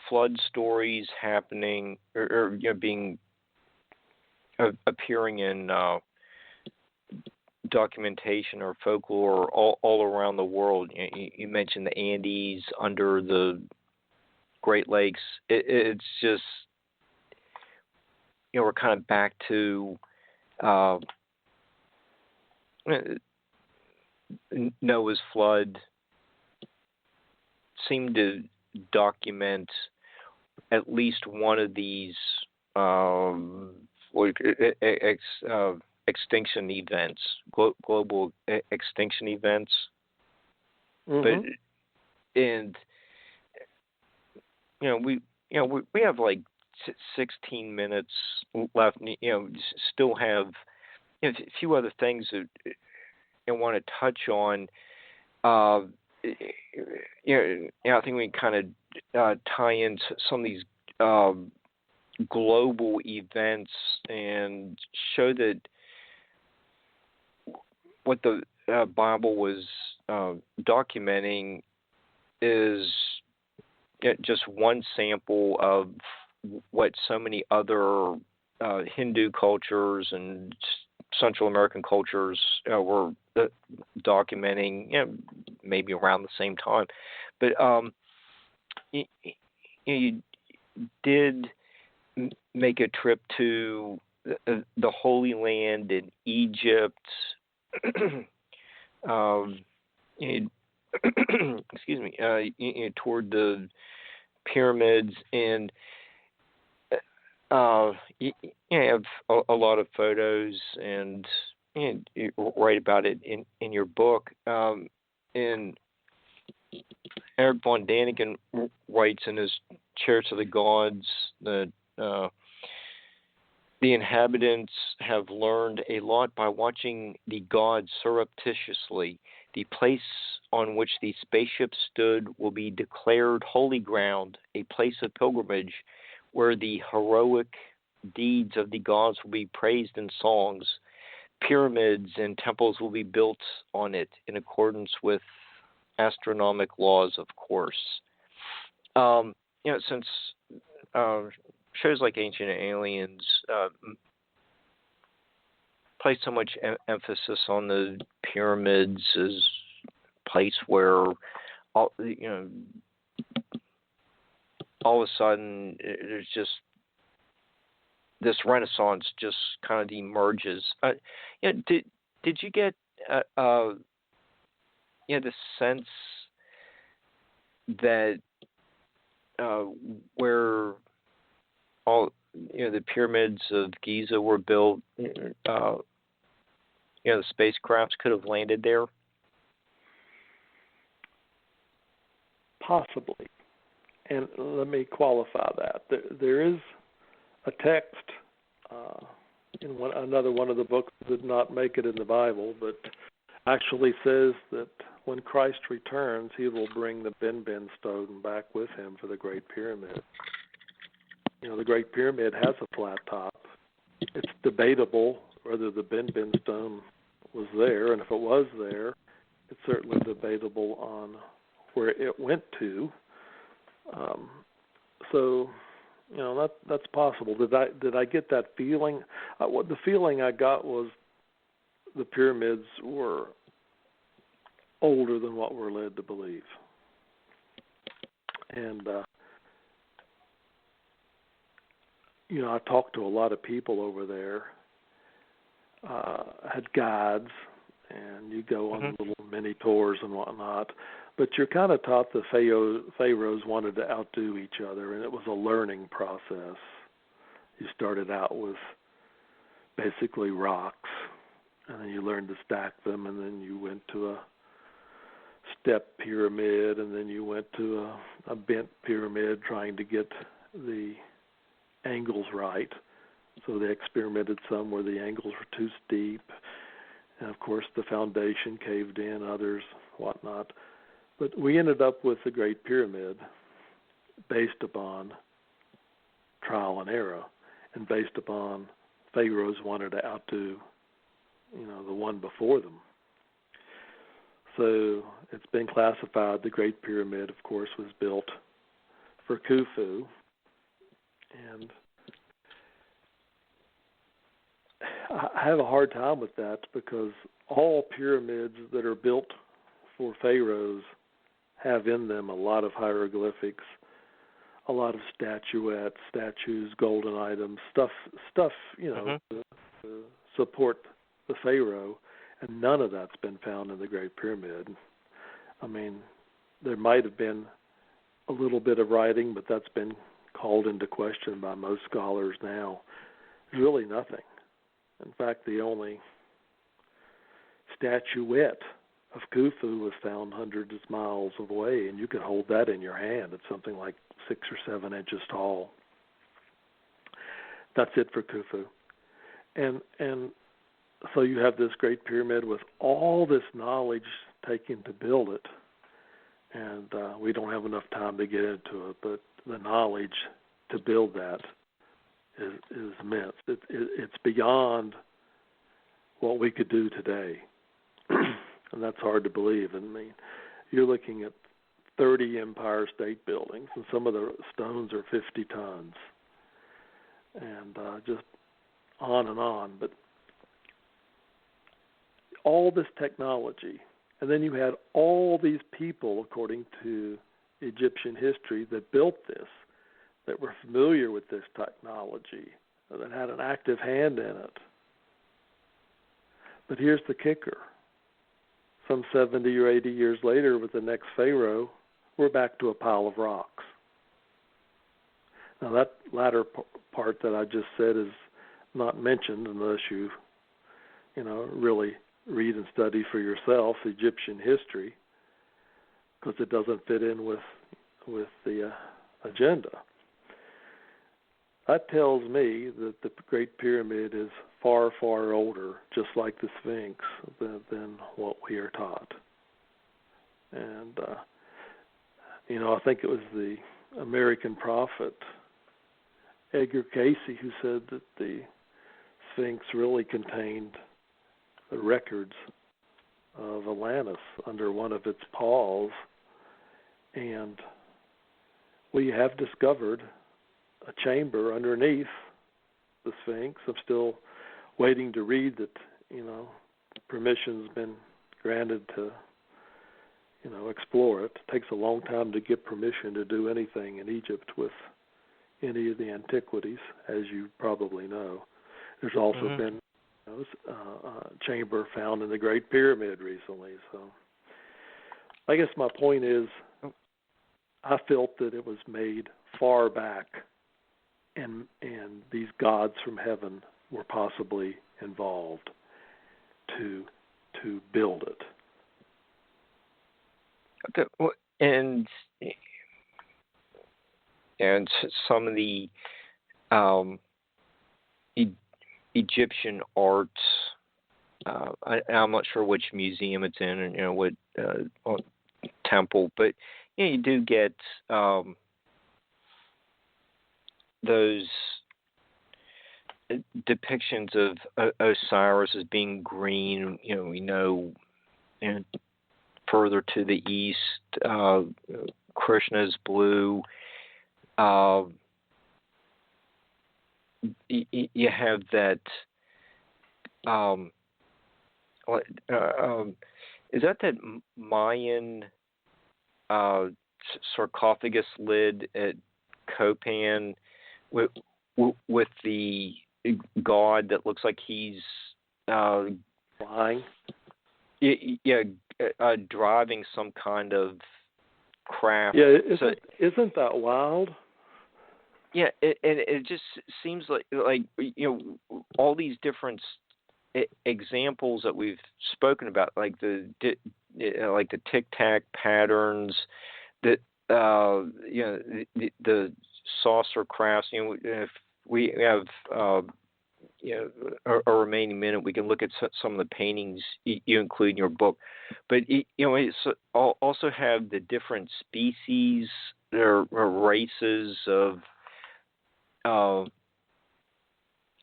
flood stories happening or being appearing in documentation or folklore all around the world. You mentioned the Andes under the Great Lakes. It's just, we're kind of back to Noah's flood. Seemed to document at least one of these extinction events, global extinction events. Mm-hmm. We have like 16 minutes left. Still have a few other things that I want to touch on. I think we can kind of tie in some of these global events and show that what the Bible was documenting is just one sample of what so many other Hindu cultures and Central American cultures were documenting, maybe around the same time. But you did make a trip to the Holy Land in Egypt. Excuse me. Toward the pyramids, and you have a lot of photos, and you write about it in your book. And Eric von Daniken writes in his Chariots of the Gods that the inhabitants have learned a lot by watching the gods surreptitiously. The place on which the spaceship stood will be declared holy ground, a place of pilgrimage where the heroic deeds of the gods will be praised in songs. Pyramids and temples will be built on it in accordance with astronomic laws, of course. Since shows like Ancient Aliens place so much emphasis on the pyramids as a place where all of a sudden there's just this renaissance just kind of emerges. Did you get the sense that where all the pyramids of Giza were built, the spacecrafts could have landed there? Possibly. And let me qualify that. There is a text in another one of the books that did not make it in the Bible, but actually says that when Christ returns, he will bring the Ben stone back with him for the Great Pyramid. The Great Pyramid has a flat top. It's debatable whether the Ben stone was there, and if it was there, it's certainly debatable on where it went to. So, that's possible. Did I get that feeling? The feeling I got was the pyramids were older than what we're led to believe. And, I talked to a lot of people over there, had guides, and you go on little mini tours and whatnot. But you're kind of taught the pharaohs wanted to outdo each other, and it was a learning process. You started out with basically rocks, and then you learned to stack them, and then you went to a step pyramid, and then you went to a bent pyramid trying to get the angles right. So they experimented some where the angles were too steep, and of course the foundation caved in, others, whatnot. But we ended up with the Great Pyramid based upon trial and error, and based upon pharaohs wanted to outdo, the one before them. So it's been classified. The Great Pyramid, of course, was built for Khufu, and I have a hard time with that because all pyramids that are built for pharaohs have in them a lot of hieroglyphics, a lot of statuettes, statues, golden items, stuff, to support the pharaoh, and none of that's been found in the Great Pyramid. I mean, there might have been a little bit of writing, but that's been called into question by most scholars now. There's really nothing. In fact, the only statuette of Khufu was found hundreds of miles away, and you could hold that in your hand. It's something like 6 or 7 inches tall. That's it for Khufu. And so you have this Great Pyramid with all this knowledge taken to build it, and we don't have enough time to get into it, but the knowledge to build that is immense. It's beyond what we could do today, and that's hard to believe. I mean, you're looking at 30 Empire State Buildings, and some of the stones are 50 tons, and just on and on. But all this technology, and then you had all these people, according to Egyptian history, that built this, that were familiar with this technology, that had an active hand in it. But here's the kicker. Some 70 or 80 years later, with the next pharaoh, we're back to a pile of rocks. Now that latter part that I just said is not mentioned unless you really read and study for yourself Egyptian history, because it doesn't fit in with the agenda. That tells me that the Great Pyramid is far, far older, just like the Sphinx, than what we are taught. And, I think it was the American prophet Edgar Casey who said that the Sphinx really contained the records of Atlantis under one of its paws, and we have discovered a chamber underneath the Sphinx. I'm still waiting to read that, permission's been granted to, explore it. It takes a long time to get permission to do anything in Egypt with any of the antiquities, as you probably know. There's also been a chamber found in the Great Pyramid recently. So I guess my point is I felt that it was made far back, and these gods from heaven were possibly involved to build it. Okay, well, and some of the Egyptian arts I'm not sure which museum it's in, and what temple, but you do get those depictions of Osiris as being green. We know, and further to the east, Krishna's blue. You have that. Is that Mayan sarcophagus lid at Copan with the god that looks like he's flying? Yeah, driving some kind of craft. Yeah, isn't that wild? Yeah, it just seems like all these different examples that we've spoken about, like the tic tac patterns, that the saucer crafts. If we have a remaining minute, we can look at some of the paintings you include in your book. But it's also have the different species or races of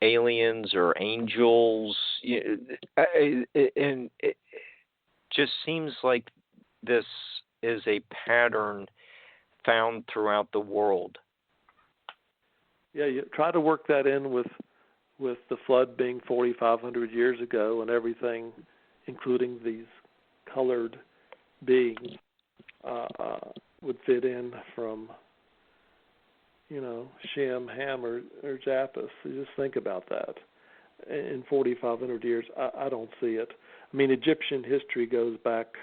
aliens or angels, and it just seems like this is a pattern found throughout the world. Yeah, you try to work that in with the flood being 4,500 years ago, and everything, including these colored beings, would fit in from Shem, Ham, or Japheth. So just think about that. In 4,500 years, I don't see it. I mean, Egyptian history goes back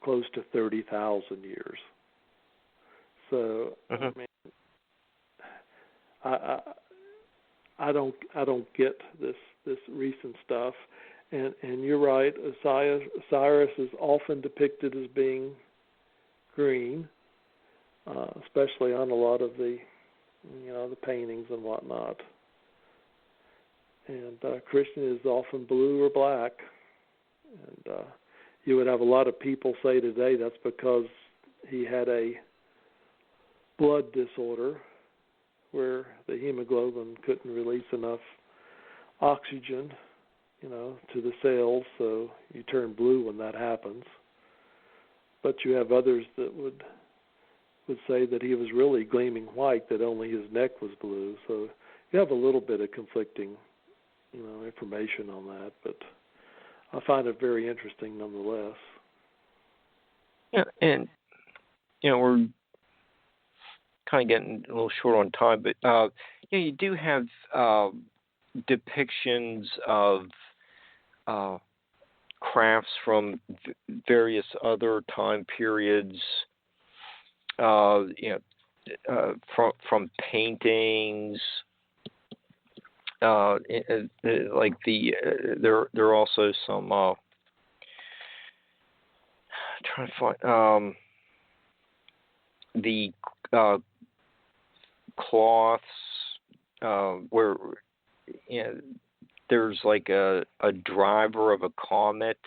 close to 30,000 years. So, I mean, I don't get this recent stuff. And you're right, Osiris is often depicted as being green, especially on a lot of the the paintings and whatnot. And Krishna is often blue or black. And you would have a lot of people say today that's because he had a blood disorder where the hemoglobin couldn't release enough oxygen, to the cells, so you turn blue when that happens. But you have others that would say that he was really gleaming white, that only his neck was blue. So you have a little bit of conflicting, information on that. But I find it very interesting nonetheless. Yeah, and we're kind of getting a little short on time, but you do have depictions of crafts from various other time periods. From paintings, like there are also some. Trying to find the cloths where there's like a driver of a comet.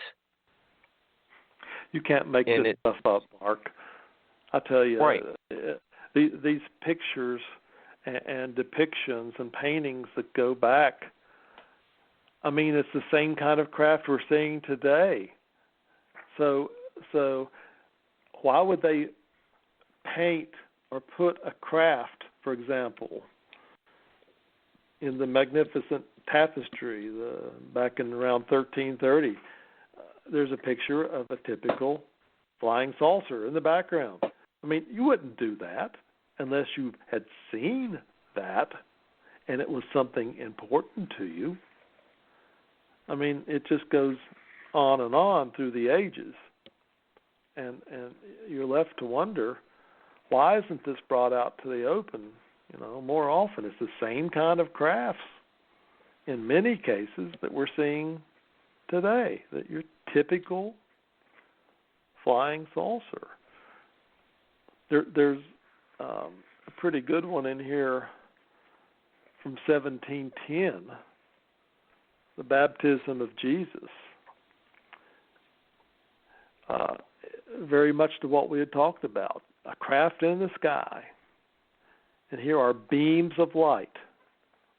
You can't make this stuff up, Mark. I tell you, right. These pictures and depictions and paintings that go back, I mean, it's the same kind of craft we're seeing today. So why would they paint or put a craft, for example, in the magnificent tapestry back in around 1330? There's a picture of a typical flying saucer in the background. I mean, you wouldn't do that unless you had seen that and it was something important to you. I mean, it just goes on and on through the ages. And you're left to wonder, why isn't this brought out to the open, more often? It's the same kind of crafts in many cases that we're seeing today, that your typical flying saucer. There's a pretty good one in here from 1710 the baptism of Jesus, very much to what we had talked about, a craft in the sky, and here are beams of light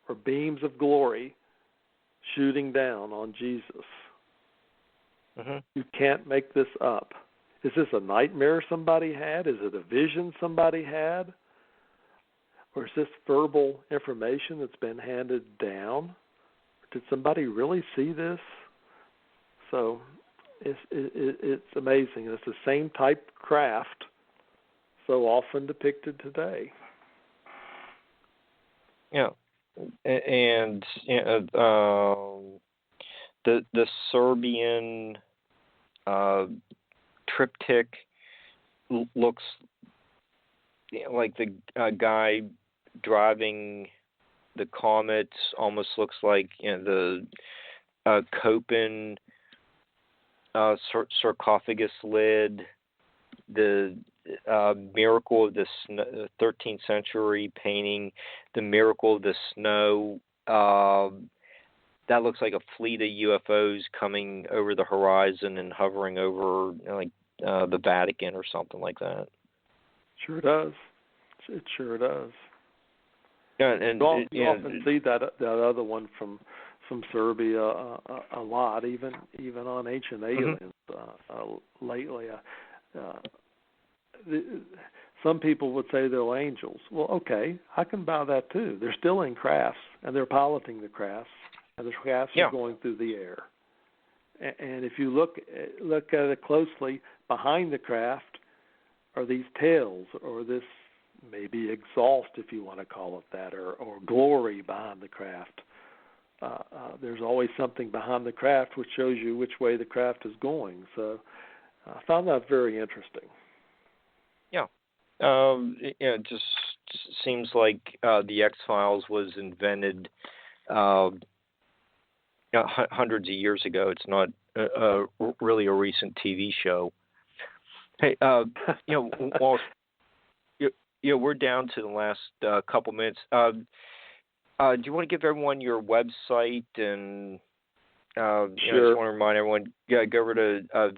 or beams of glory shooting down on Jesus. Mm-hmm. You can't make this up. Is this a nightmare somebody had? Is it a vision somebody had? Or is this verbal information that's been handed down? Did somebody really see this? So it's amazing. It's the same type craft so often depicted today. Yeah, and the Serbian triptych looks like the guy driving the comet almost looks like the Copen sarcophagus lid, the miracle of the 13th century painting, the miracle of the snow. That looks like a fleet of UFOs coming over the horizon and hovering over the Vatican or something like that. Sure does. It sure does. Yeah, and you often see that other one from Serbia a lot, even on Ancient Aliens lately. Some people would say they're angels. Well, okay, I can buy that too. They're still in crafts, and they're piloting the crafts, and the crafts are going through the air. And if you look at it closely, behind the craft are these tails, or this maybe exhaust, if you want to call it that, or glory behind the craft. There's always something behind the craft which shows you which way the craft is going. So I found that very interesting. Yeah. It just seems like the X-Files was invented hundreds of years ago. It's not really a recent TV show. Hey, Wallace, we're down to the last couple minutes. Do you want to give everyone your website? And Sure. I just want to remind everyone, go over to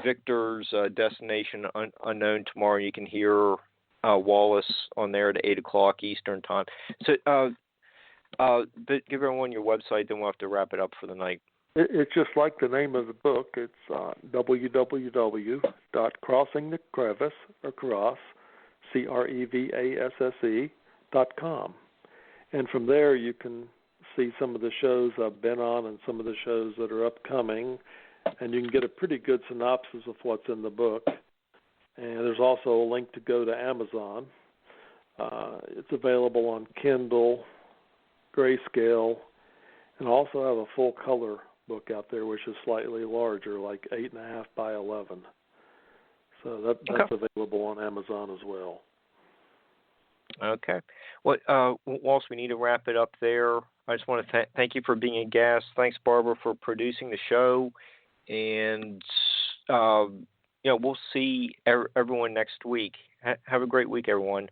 Victor's Destination Unknown tomorrow. You can hear Wallace on there at 8 o'clock Eastern time. So, but give everyone your website, then we'll have to wrap it up for the night. It's just like the name of the book. It's www.crossingthecrevasse, or Crevasse, CREVASSE.com. And from there you can see some of the shows I've been on and some of the shows that are upcoming, and you can get a pretty good synopsis of what's in the book. And there's also a link to go to Amazon. It's available on Kindle, Grayscale, and also have a full color book out there, which is slightly larger, like 8.5 by 11. So that's available on Amazon as well. Okay. Well, Wallace, we need to wrap it up there. I just want to thank you for being a guest. Thanks, Barbara, for producing the show. And, we'll see everyone next week. Have a great week, everyone.